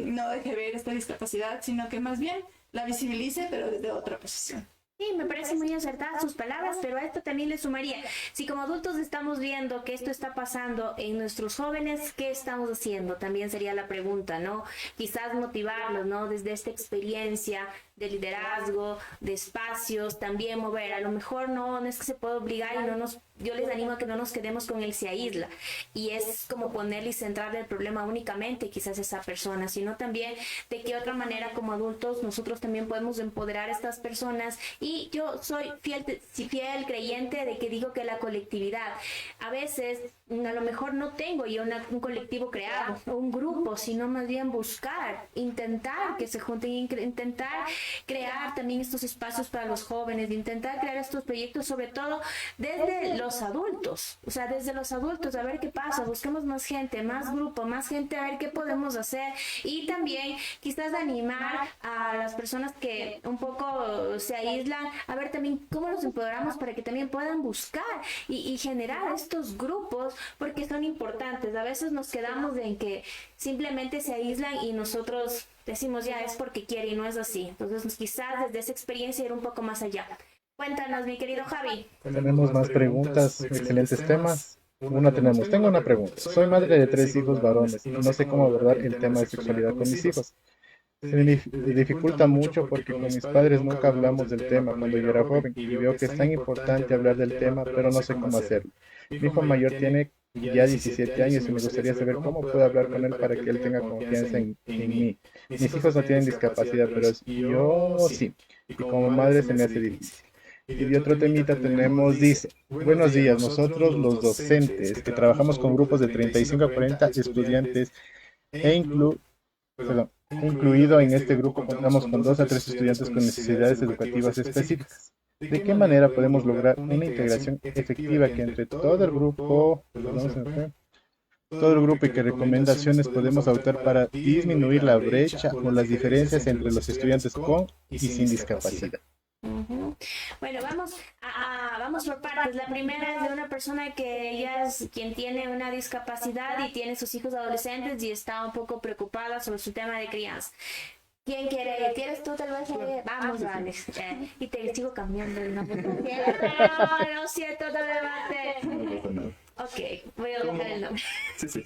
no deje ver esta discapacidad, sino que más bien la visibilice, pero desde otra posición. Sí, me parece muy acertadas sus palabras, pero a esto también le sumaría, si como adultos estamos viendo que esto está pasando en nuestros jóvenes, ¿qué estamos haciendo? También sería la pregunta, ¿no? Quizás motivarlos, ¿no? Desde esta experiencia de liderazgo, de espacios, también mover. A lo mejor no es que se pueda obligar y yo les animo a que no nos quedemos con el se aísla. Y es como ponerle y centrarle el problema únicamente quizás a esa persona, sino también de qué otra manera como adultos nosotros también podemos empoderar a estas personas. Y yo soy fiel creyente de que digo que la colectividad, a veces a lo mejor no tengo yo un colectivo creado o un grupo, sino más bien buscar, intentar que se junten, intentar crear también estos espacios para los jóvenes, de intentar crear estos proyectos, sobre todo desde los adultos, o sea, desde los adultos, a ver qué pasa, busquemos más gente, más grupo, más gente, a ver qué podemos hacer, y también quizás animar a las personas que un poco se aíslan, a ver también cómo los empoderamos para que también puedan buscar y generar estos grupos, porque son importantes. A veces nos quedamos en que simplemente se aíslan y nosotros decimos ya es porque quiere y no es así. Entonces quizás desde esa experiencia ir un poco más allá. Cuéntanos, mi querido Javi. Tenemos más preguntas, excelentes temas. Tengo una pregunta. Soy madre de 3 hijos varones y no sé cómo abordar el tema de sexualidad con mis hijos. Se me dificulta mucho porque con mis padres nunca hablamos del tema cuando yo era joven y veo que es tan importante hablar del tema, pero no sé cómo hacerlo. Mi hijo mayor tiene ya 17 años y me gustaría saber cómo puedo hablar con él para que él tenga confianza en mí. Mis hijos no tienen discapacidad, pero yo sí, y como madre se me hace difícil. Y de otro temita dice, buenos días, nosotros los docentes que trabajamos con grupos de 35 a 40 estudiantes incluido en este grupo contamos con 2 a 3 estudiantes con necesidades educativas específicas. ¿De qué manera podemos lograr una integración efectiva que entre todo el grupo, y qué recomendaciones podemos adoptar para disminuir la brecha o las diferencias entre los estudiantes con y sin discapacidad? Bueno, vamos por partes. La primera es de una persona que ella es quien tiene una discapacidad y tiene sus hijos adolescentes y está un poco preocupada sobre su tema de crianza. ¿Quién quiere? ¿Quieres tú tal vez? Vamos, Alex. Y te sigo cambiando el nombre. No, no siento todo el debate. No pasa nada. Ok, voy a dejar el nombre. Sí.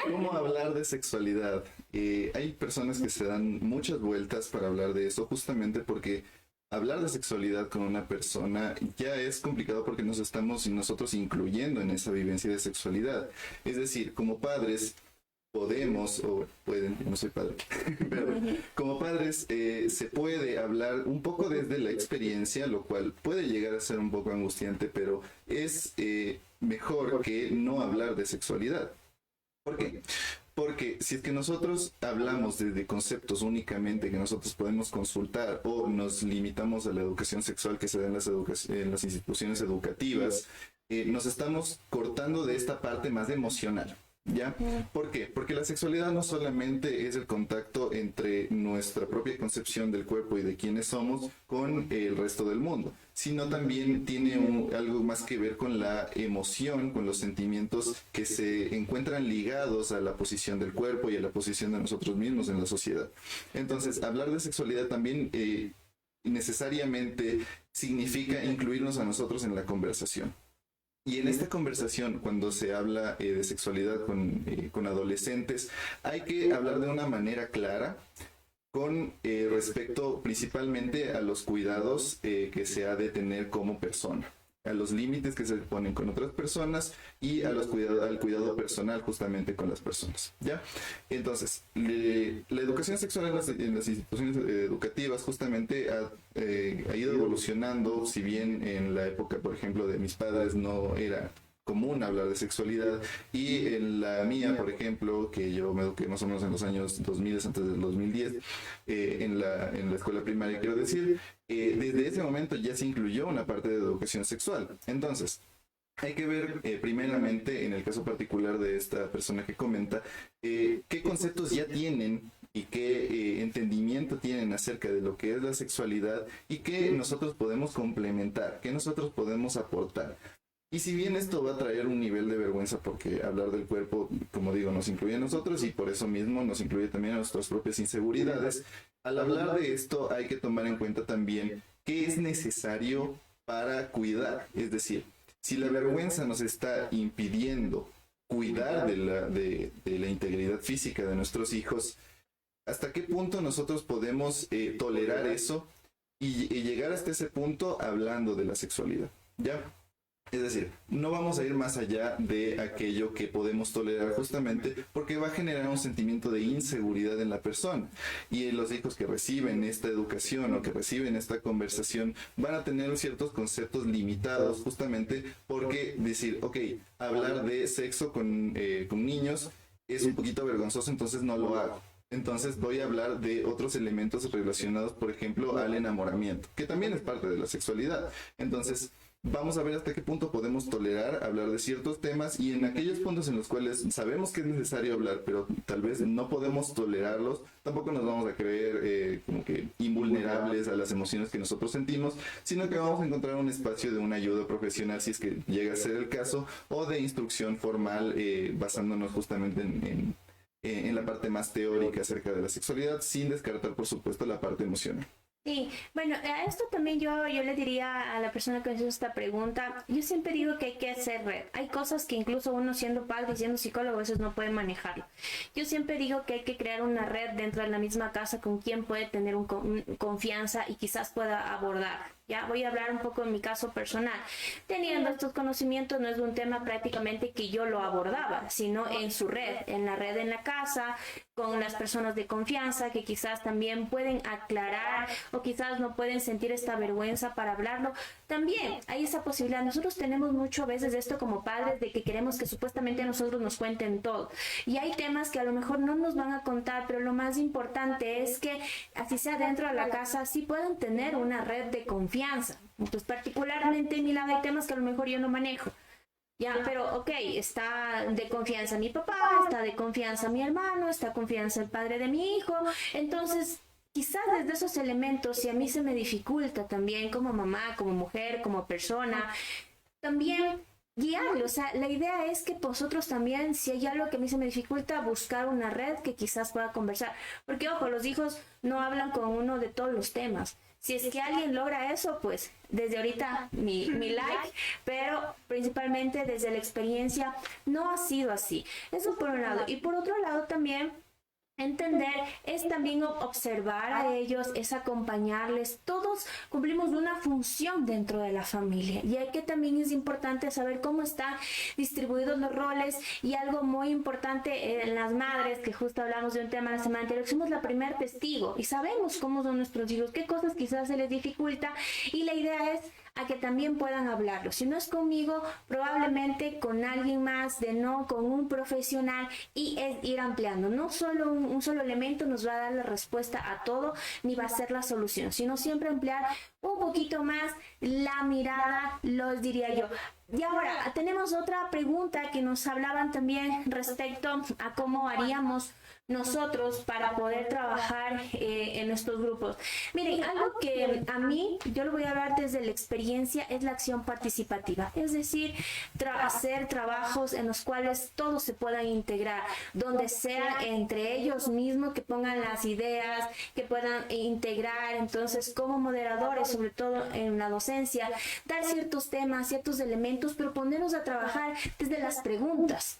¿Cómo hablar de sexualidad? Hay personas que se dan muchas vueltas para hablar de eso, justamente porque hablar de sexualidad con una persona ya es complicado porque nos estamos nosotros incluyendo en esa vivencia de sexualidad. Es decir, como padres podemos, o pueden, yo no soy padre, pero como padres se puede hablar un poco desde la experiencia, lo cual puede llegar a ser un poco angustiante, pero es mejor que no hablar de sexualidad. ¿Por qué? Porque si es que nosotros hablamos de conceptos únicamente que nosotros podemos consultar o nos limitamos a la educación sexual que se da en las instituciones educativas, nos estamos cortando de esta parte más emocional. ¿Ya? ¿Por qué? Porque la sexualidad no solamente es el contacto entre nuestra propia concepción del cuerpo y de quiénes somos con el resto del mundo, sino también tiene algo más que ver con la emoción, con los sentimientos que se encuentran ligados a la posición del cuerpo y a la posición de nosotros mismos en la sociedad. Entonces, hablar de sexualidad también necesariamente significa incluirnos a nosotros en la conversación. Y en esta conversación, cuando se habla de sexualidad con adolescentes, hay que hablar de una manera clara con respecto principalmente a los cuidados que se ha de tener como persona, a los límites que se ponen con otras personas y al cuidado personal justamente con las personas, ¿ya? Entonces, la educación sexual en las instituciones educativas justamente ha ido evolucionando, si bien en la época, por ejemplo, de mis padres no era común hablar de sexualidad, y en la mía, por ejemplo, que yo me eduqué más o menos en los años 2000, antes del 2010, en la escuela primaria, quiero decir, desde ese momento ya se incluyó una parte de educación sexual. Entonces, hay que ver primeramente, en el caso particular de esta persona que comenta, qué conceptos ya tienen y qué entendimiento tienen acerca de lo que es la sexualidad y qué nosotros podemos complementar, qué nosotros podemos aportar. Y si bien esto va a traer un nivel de vergüenza, porque hablar del cuerpo, como digo, nos incluye a nosotros y por eso mismo nos incluye también a nuestras propias inseguridades, al hablar de esto hay que tomar en cuenta también qué es necesario para cuidar. Es decir, si la vergüenza nos está impidiendo cuidar de la integridad física de nuestros hijos, ¿hasta qué punto nosotros podemos tolerar eso y llegar hasta ese punto hablando de la sexualidad? ¿Ya? Es decir, no vamos a ir más allá de aquello que podemos tolerar, justamente porque va a generar un sentimiento de inseguridad en la persona. Y los hijos que reciben esta educación o que reciben esta conversación van a tener ciertos conceptos limitados, justamente porque decir, ok, hablar de sexo con niños es un poquito vergonzoso, entonces no lo hago. Entonces voy a hablar de otros elementos relacionados, por ejemplo, al enamoramiento, que también es parte de la sexualidad. Entonces, vamos a ver hasta qué punto podemos tolerar hablar de ciertos temas, y en aquellos puntos en los cuales sabemos que es necesario hablar, pero tal vez no podemos tolerarlos, tampoco nos vamos a creer como que invulnerables a las emociones que nosotros sentimos, sino que vamos a encontrar un espacio de una ayuda profesional, si es que llega a ser el caso, o de instrucción formal, basándonos justamente en la parte más teórica acerca de la sexualidad, sin descartar, por supuesto, la parte emocional. Sí, bueno, a esto también yo le diría a la persona que hizo esta pregunta, yo siempre digo que hay que hacer red. Hay cosas que incluso uno siendo padre y siendo psicólogo a veces no puede manejarlo. Yo siempre digo que hay que crear una red dentro de la misma casa con quien puede tener confianza y quizás pueda abordar. Ya voy a hablar un poco en mi caso personal. Teniendo estos conocimientos, no es un tema prácticamente que yo lo abordaba, sino en su red, en la red en la casa, con las personas de confianza que quizás también pueden aclarar o quizás no pueden sentir esta vergüenza para hablarlo. También hay esa posibilidad. Nosotros tenemos mucho a veces esto como padres de que queremos que supuestamente nosotros nos cuenten todo. Y hay temas que a lo mejor no nos van a contar, pero lo más importante es que así sea dentro de la casa, sí puedan tener una red de confianza. Entonces, particularmente en mi lado hay temas que a lo mejor yo no manejo. Ya, pero ok, está de confianza mi papá, está de confianza mi hermano, está de confianza el padre de mi hijo. Entonces, quizás desde esos elementos, si a mí se me dificulta también como mamá, como mujer, como persona, también guiarlo. O sea, la idea es que vosotros también, si hay algo que a mí se me dificulta, buscar una red que quizás pueda conversar. Porque, ojo, los hijos no hablan con uno de todos los temas. Si es que alguien logra eso, pues desde ahorita mi like, pero principalmente desde la experiencia no ha sido así. Eso por un lado. Y por otro lado también entender es también observar a ellos, es acompañarles. Todos cumplimos una función dentro de la familia y hay que también es importante saber cómo están distribuidos los roles. Y algo muy importante en las madres, que justo hablamos de un tema la semana anterior, somos la primer testigo y sabemos cómo son nuestros hijos, qué cosas quizás se les dificulta, y la idea es a que también puedan hablarlo. Si no es conmigo, probablemente con alguien más, de no con un profesional, y es ir ampliando. No solo un solo elemento nos va a dar la respuesta a todo, ni va a ser la solución, sino siempre ampliar un poquito más la mirada, los diría yo. Y ahora tenemos otra pregunta que nos hablaban también respecto a cómo haríamos nosotros para poder trabajar en estos grupos. Miren, algo que a mí, yo lo voy a hablar desde la experiencia, es la acción participativa. Es decir, hacer trabajos en los cuales todos se puedan integrar, donde sea entre ellos mismos que pongan las ideas, que puedan integrar. Entonces, como moderadores, sobre todo en la docencia, dar ciertos temas, ciertos elementos, pero ponernos a trabajar desde las preguntas.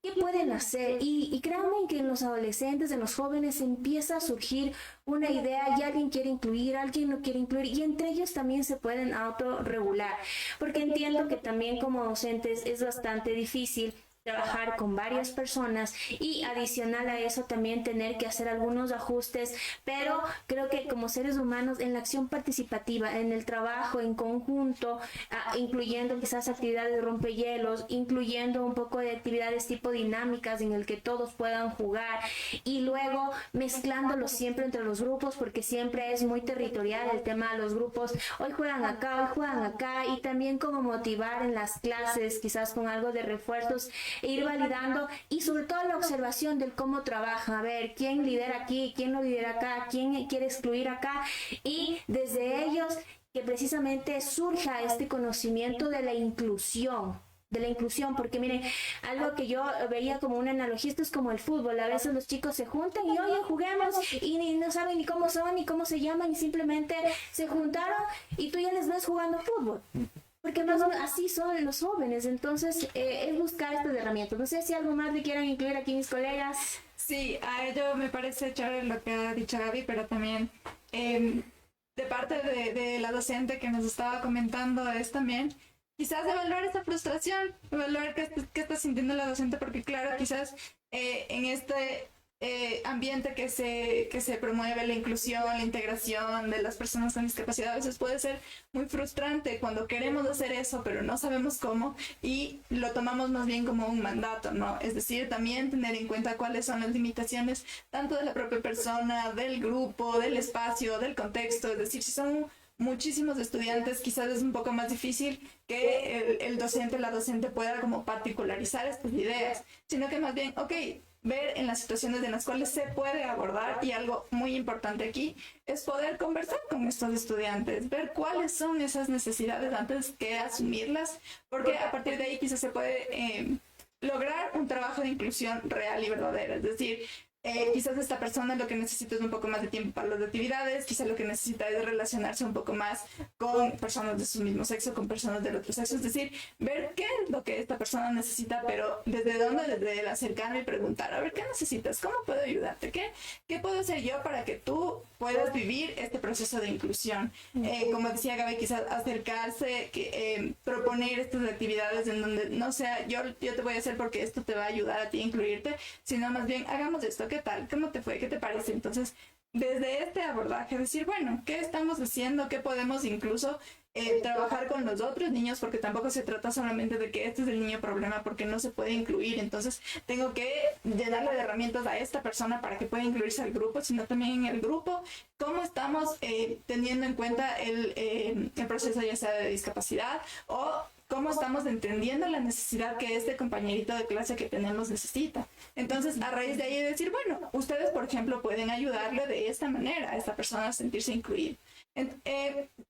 ¿Qué pueden hacer? Y créanme que en los adolescentes, en los jóvenes, empieza a surgir una idea y alguien quiere incluir, alguien no quiere incluir, y entre ellos también se pueden autorregular. Porque entiendo que también como docentes es bastante difícil trabajar con varias personas y adicional a eso también tener que hacer algunos ajustes, pero creo que como seres humanos en la acción participativa, en el trabajo en conjunto, incluyendo quizás actividades de rompehielos, incluyendo un poco de actividades tipo dinámicas en el que todos puedan jugar y luego mezclándolo siempre entre los grupos, porque siempre es muy territorial el tema de los grupos, hoy juegan acá y también como motivar en las clases quizás con algo de refuerzos e ir validando y sobre todo la observación del cómo trabaja, a ver quién lidera aquí, quién lo lidera acá, quién quiere excluir acá y desde ellos que precisamente surja este conocimiento de la inclusión, porque miren, algo que yo veía como una analogía, esto es como el fútbol, a veces los chicos se juntan y oye, juguemos y no saben ni cómo son ni cómo se llaman y simplemente se juntaron y tú ya les ves jugando fútbol. Porque más así son los jóvenes, entonces es buscar estas herramientas. No sé si algo más le quieran incluir aquí mis colegas. Sí, a ello me parece chévere lo que ha dicho Gaby, pero también de parte de la docente que nos estaba comentando es también quizás evaluar esa frustración, evaluar qué está sintiendo la docente, porque claro, quizás en este ambiente que se promueve la inclusión, la integración de las personas con discapacidad, a veces puede ser muy frustrante cuando queremos hacer eso, pero no sabemos cómo y lo tomamos más bien como un mandato, ¿no? Es decir, también tener en cuenta cuáles son las limitaciones tanto de la propia persona, del grupo, del espacio, del contexto, es decir, si son muchísimos estudiantes, quizás es un poco más difícil que el docente, la docente pueda como particularizar estas ideas, sino que más bien, ok, ver en las situaciones en las cuales se puede abordar y algo muy importante aquí es poder conversar con estos estudiantes, ver cuáles son esas necesidades antes que asumirlas, porque a partir de ahí quizás se puede lograr un trabajo de inclusión real y verdadero, es decir, quizás esta persona lo que necesita es un poco más de tiempo para las actividades, quizás lo que necesita es relacionarse un poco más con personas de su mismo sexo, con personas del otro sexo, es decir, ver qué es lo que esta persona necesita, pero desde dónde, desde el acercarme y preguntar, a ver, ¿qué necesitas? ¿Cómo puedo ayudarte? ¿Qué puedo hacer yo para que tú puedas vivir este proceso de inclusión? Como decía Gaby, quizás acercarse, proponer estas actividades en donde no sea yo te voy a hacer porque esto te va a ayudar a ti a incluirte, sino más bien hagamos esto. ¿Qué tal? ¿Cómo te fue? ¿Qué te parece? Entonces, desde este abordaje, decir, bueno, ¿qué estamos haciendo? ¿Qué podemos incluso trabajar con los otros niños? Porque tampoco se trata solamente de que este es el niño problema porque no se puede incluir. Entonces, tengo que llenarle de herramientas a esta persona para que pueda incluirse al grupo, sino también en el grupo, cómo estamos teniendo en cuenta el proceso ya sea de discapacidad o cómo estamos entendiendo la necesidad que este compañerito de clase que tenemos necesita. Entonces, a raíz de ahí decir, bueno, ustedes, por ejemplo, pueden ayudarle de esta manera a esta persona a sentirse incluida.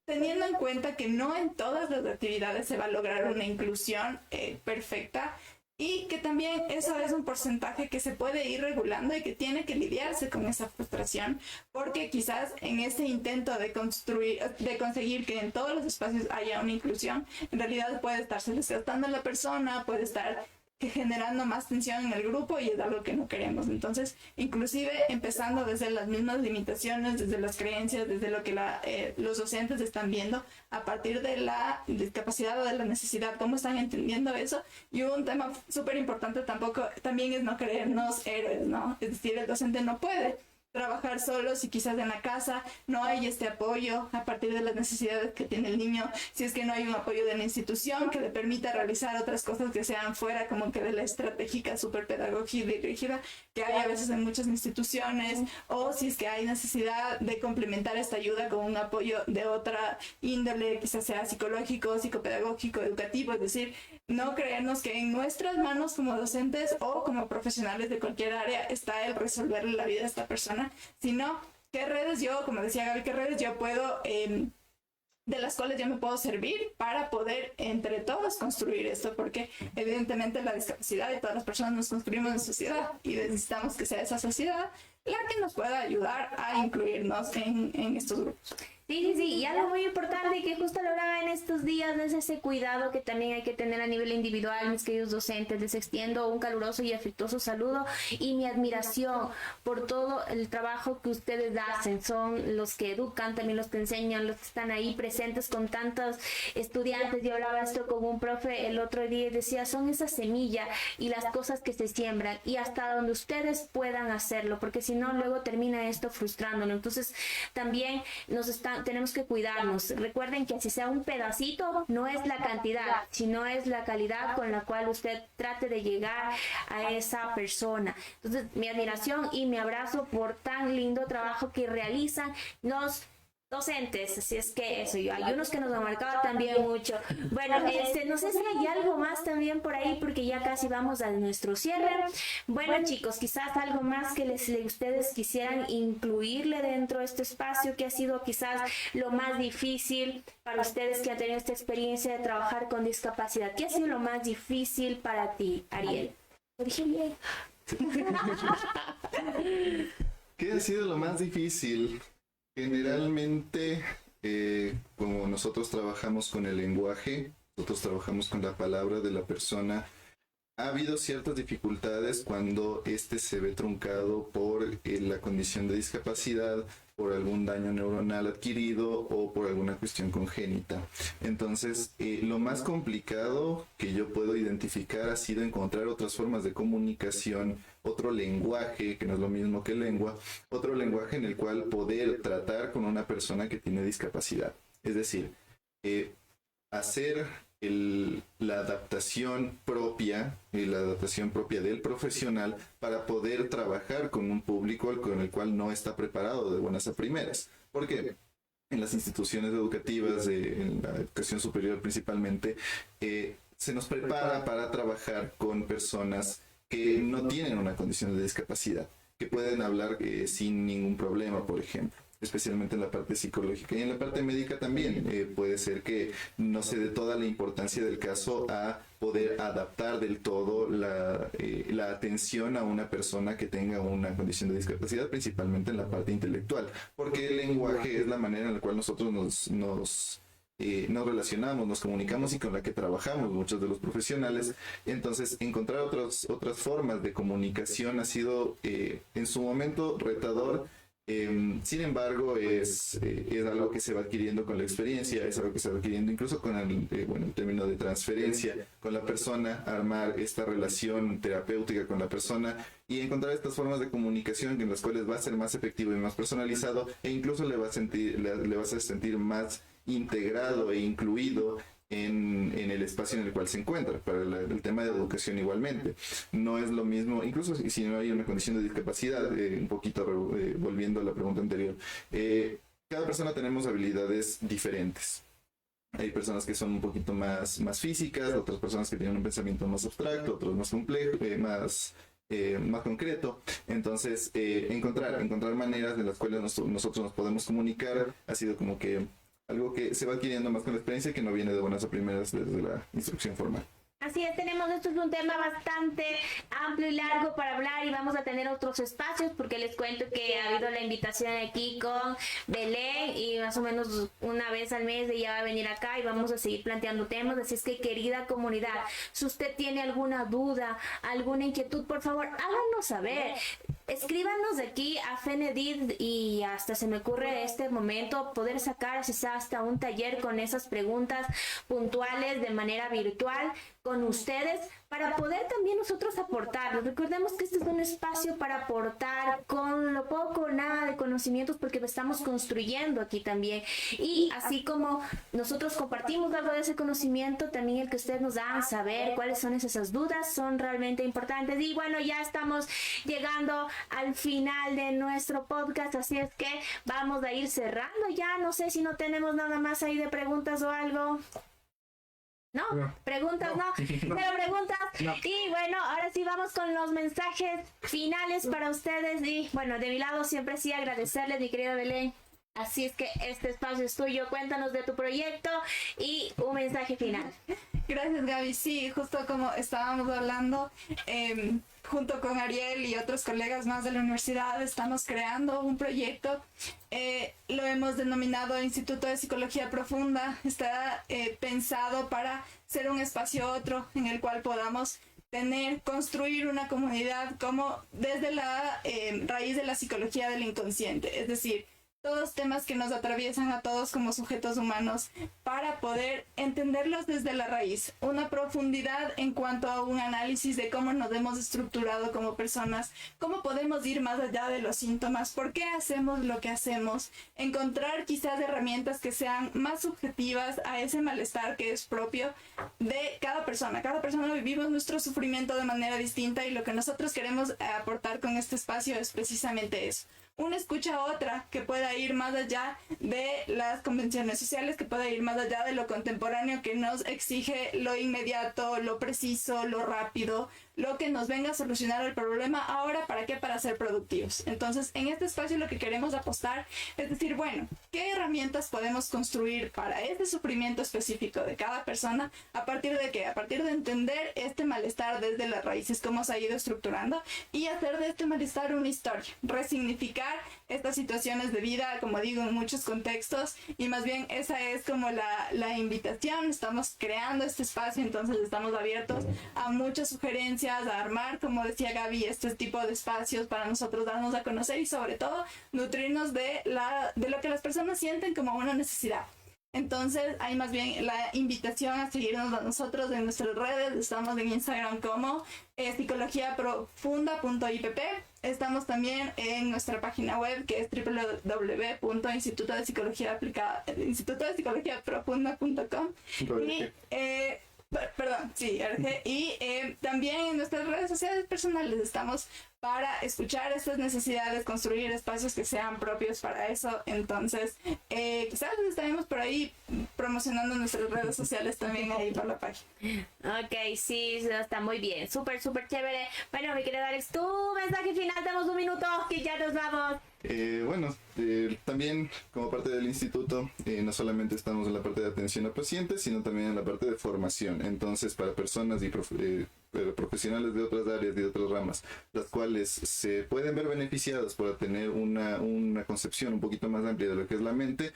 Teniendo en cuenta que no en todas las actividades se va a lograr una inclusión perfecta y que también eso es un porcentaje que se puede ir regulando y que tiene que lidiarse con esa frustración, porque quizás en ese intento de conseguir que en todos los espacios haya una inclusión, en realidad puede estarse desgastando la persona, puede estar generando más tensión en el grupo y es algo que no queremos. Entonces, inclusive empezando desde las mismas limitaciones, desde las creencias, desde lo que los docentes están viendo a partir de la discapacidad o de la necesidad, cómo están entendiendo eso. Y un tema súper importante también es no creernos héroes, ¿no? Es decir, el docente no puede trabajar solo si quizás en la casa no hay este apoyo a partir de las necesidades que tiene el niño, si es que no hay un apoyo de la institución que le permita realizar otras cosas que sean fuera como que de la estratégica superpedagógica dirigida que hay a veces en muchas instituciones, o si es que hay necesidad de complementar esta ayuda con un apoyo de otra índole, quizás sea psicológico, psicopedagógico, educativo, es decir, no creernos que en nuestras manos como docentes o como profesionales de cualquier área está el resolverle la vida a esta persona, sino qué redes yo, como decía Gaby, qué redes yo puedo, de las cuales yo me puedo servir para poder entre todos construir esto, porque evidentemente la discapacidad y todas las personas nos construimos en sociedad y necesitamos que sea esa sociedad la que nos pueda ayudar a incluirnos en estos grupos. Sí, y algo muy importante que justo lo hablaba en estos días es ese cuidado que también hay que tener a nivel individual, mis queridos docentes. Les extiendo un caluroso y afectuoso saludo y mi admiración por todo el trabajo que ustedes hacen. Son los que educan, también los que enseñan, los que están ahí presentes con tantos estudiantes. Yo hablaba esto con un profe el otro día y decía, son esa semilla y las cosas que se siembran y hasta donde ustedes puedan hacerlo, porque si no luego termina esto frustrándonos. Entonces también tenemos que cuidarnos. Recuerden que así sea un pedacito, no es la cantidad, sino es la calidad con la cual usted trate de llegar a esa persona. Entonces, mi admiración y mi abrazo por tan lindo trabajo que realizan los docentes, así es que eso, hay unos que nos han marcado también mucho. Bueno, no sé si hay algo más también por ahí, porque ya casi vamos a nuestro cierre. Bueno, chicos, quizás algo más que ustedes quisieran incluirle dentro de este espacio, que ha sido quizás lo más difícil para ustedes que han tenido esta experiencia de trabajar con discapacidad. ¿Qué ha sido lo más difícil para ti, Ariel? ¿Lo dije bien? ¿Qué ha sido lo más difícil? Generalmente, como nosotros trabajamos con el lenguaje, nosotros trabajamos con la palabra de la persona, ha habido ciertas dificultades cuando este se ve truncado por la condición de discapacidad, por algún daño neuronal adquirido o por alguna cuestión congénita. Entonces, lo más complicado que yo puedo identificar ha sido encontrar otras formas de comunicación, otro lenguaje, que no es lo mismo que lengua, otro lenguaje en el cual poder tratar con una persona que tiene discapacidad. Es decir, hacer la adaptación propia del profesional para poder trabajar con un público con el cual no está preparado de buenas a primeras. Porque en las instituciones educativas, en la educación superior principalmente, se nos prepara para trabajar con personas que no tienen una condición de discapacidad, que pueden hablar sin ningún problema, por ejemplo, especialmente en la parte psicológica. Y en la parte médica también puede ser que no se dé toda la importancia del caso a poder adaptar del todo la atención a una persona que tenga una condición de discapacidad, principalmente en la parte intelectual, porque el lenguaje es la manera en la cual nosotros nos relacionamos, nos comunicamos y con la que trabajamos muchos de los profesionales. Entonces, encontrar otras formas de comunicación ha sido en su momento retador. Sin embargo, es algo que se va adquiriendo con la experiencia, es algo que se va adquiriendo incluso con el término de transferencia con la persona, armar esta relación terapéutica con la persona y encontrar estas formas de comunicación en las cuales va a ser más efectivo y más personalizado, e incluso le vas a sentir más integrado e incluido en el espacio en el cual se encuentra. Para el tema de educación igualmente no es lo mismo, incluso si no hay una condición de discapacidad, un poquito volviendo a la pregunta anterior, cada persona tenemos habilidades diferentes. Hay personas que son un poquito más físicas, otras personas que tienen un pensamiento más abstracto, otros más complejo, más concreto. Entonces, encontrar maneras de las cuales nosotros nos podemos comunicar ha sido como que algo que se va adquiriendo más con la experiencia, que no viene de buenas a primeras desde la instrucción formal. Así es, esto es un tema bastante amplio y largo para hablar, y vamos a tener otros espacios, porque les cuento que ha habido la invitación aquí con Belén y más o menos una vez al mes ella va a venir acá y vamos a seguir planteando temas. Así es que, querida comunidad, si usted tiene alguna duda, alguna inquietud, por favor, háganos saber. Escríbanos de aquí a FENEDID y hasta se me ocurre este momento poder sacar hasta un taller con esas preguntas puntuales de manera virtual con ustedes, para poder también nosotros aportar. Recordemos que este es un espacio para aportar con lo poco o nada de conocimientos, porque lo estamos construyendo aquí también. Y así como nosotros compartimos algo de ese conocimiento, también el que ustedes nos dan saber cuáles son esas dudas son realmente importantes. Y bueno, ya estamos llegando al final de nuestro podcast, así es que vamos a ir cerrando ya. No sé si no tenemos nada más ahí de preguntas o algo. ¿No? ¿Preguntas? No. ¿Pero preguntas? No. Y bueno, ahora sí vamos con los mensajes finales para ustedes. Y bueno, de mi lado siempre sí agradecerles, mi querida Belén. Así es que este espacio es tuyo. Cuéntanos de tu proyecto y un mensaje final. Gracias, Gaby. Sí, justo como estábamos hablando, junto con Ariel y otros colegas más de la universidad, estamos creando un proyecto. Lo hemos denominado Instituto de Psicología Profunda. Está pensado para ser un espacio otro en el cual podamos construir una comunidad como desde la raíz de la psicología del inconsciente. Es decir, todos temas que nos atraviesan a todos como sujetos humanos para poder entenderlos desde la raíz. Una profundidad en cuanto a un análisis de cómo nos hemos estructurado como personas, cómo podemos ir más allá de los síntomas, por qué hacemos lo que hacemos, encontrar quizás herramientas que sean más subjetivas a ese malestar que es propio de cada persona. Cada persona vivimos nuestro sufrimiento de manera distinta y lo que nosotros queremos aportar con este espacio es precisamente eso. Una escucha a otra que pueda ir más allá de las convenciones sociales, que pueda ir más allá de lo contemporáneo que nos exige lo inmediato, lo preciso, lo rápido, lo que nos venga a solucionar el problema ahora. ¿Para qué? Para ser productivos. Entonces, en este espacio lo que queremos apostar es decir, bueno, ¿qué herramientas podemos construir para este sufrimiento específico de cada persona? ¿A partir de qué? A partir de entender este malestar desde las raíces, cómo se ha ido estructurando, y hacer de este malestar una historia, resignificar estas situaciones de vida, como digo, en muchos contextos, y más bien esa es como la invitación. Estamos creando este espacio, entonces estamos abiertos a muchas sugerencias, a armar, como decía Gaby, este tipo de espacios para nosotros darnos a conocer y sobre todo nutrirnos de lo que las personas sienten como una necesidad. Entonces hay más bien la invitación a seguirnos a nosotros en nuestras redes. Estamos en Instagram como psicologiaprofunda.ipp. Estamos también en nuestra página web, que es www.institutodepsicologiaprofunda.com. Y también en nuestras redes sociales personales estamos para escuchar estas necesidades, construir espacios que sean propios para eso. Entonces, quizás estaremos por ahí promocionando nuestras redes sociales también ahí por la página. Ok, sí, está muy bien. Súper, súper chévere. Bueno, mi querido Alex, tu mensaje final, damos un minuto que ya nos vamos. También como parte del instituto, no solamente estamos en la parte de atención a pacientes, sino también en la parte de formación. Entonces, para personas y profesionales de otras áreas y de otras ramas, las cuales se pueden ver beneficiadas por tener una concepción un poquito más amplia de lo que es la mente,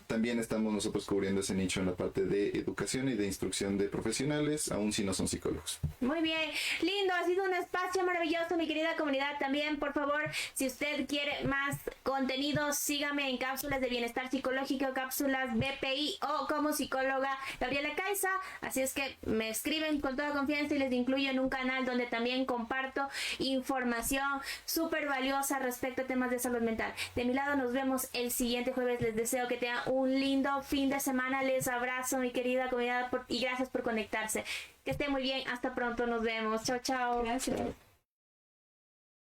también estamos nosotros cubriendo ese nicho en la parte de educación y de instrucción de profesionales, aun si no son psicólogos. Muy bien, lindo, ha sido un espacio maravilloso, mi querida comunidad. También, por favor, si usted quiere más contenido, sígame en Cápsulas de Bienestar Psicológico, Cápsulas BPI, o como psicóloga Gabriela Caiza. Así es que me escriben con toda confianza y les incluyo en un canal donde también comparto información súper valiosa respecto a temas de salud mental. De mi lado nos vemos el siguiente jueves. Les deseo que tengan un lindo fin de semana. Les abrazo, mi querida comunidad, y gracias por conectarse. Que estén muy bien. Hasta pronto. Nos vemos. Chao, chao. Gracias.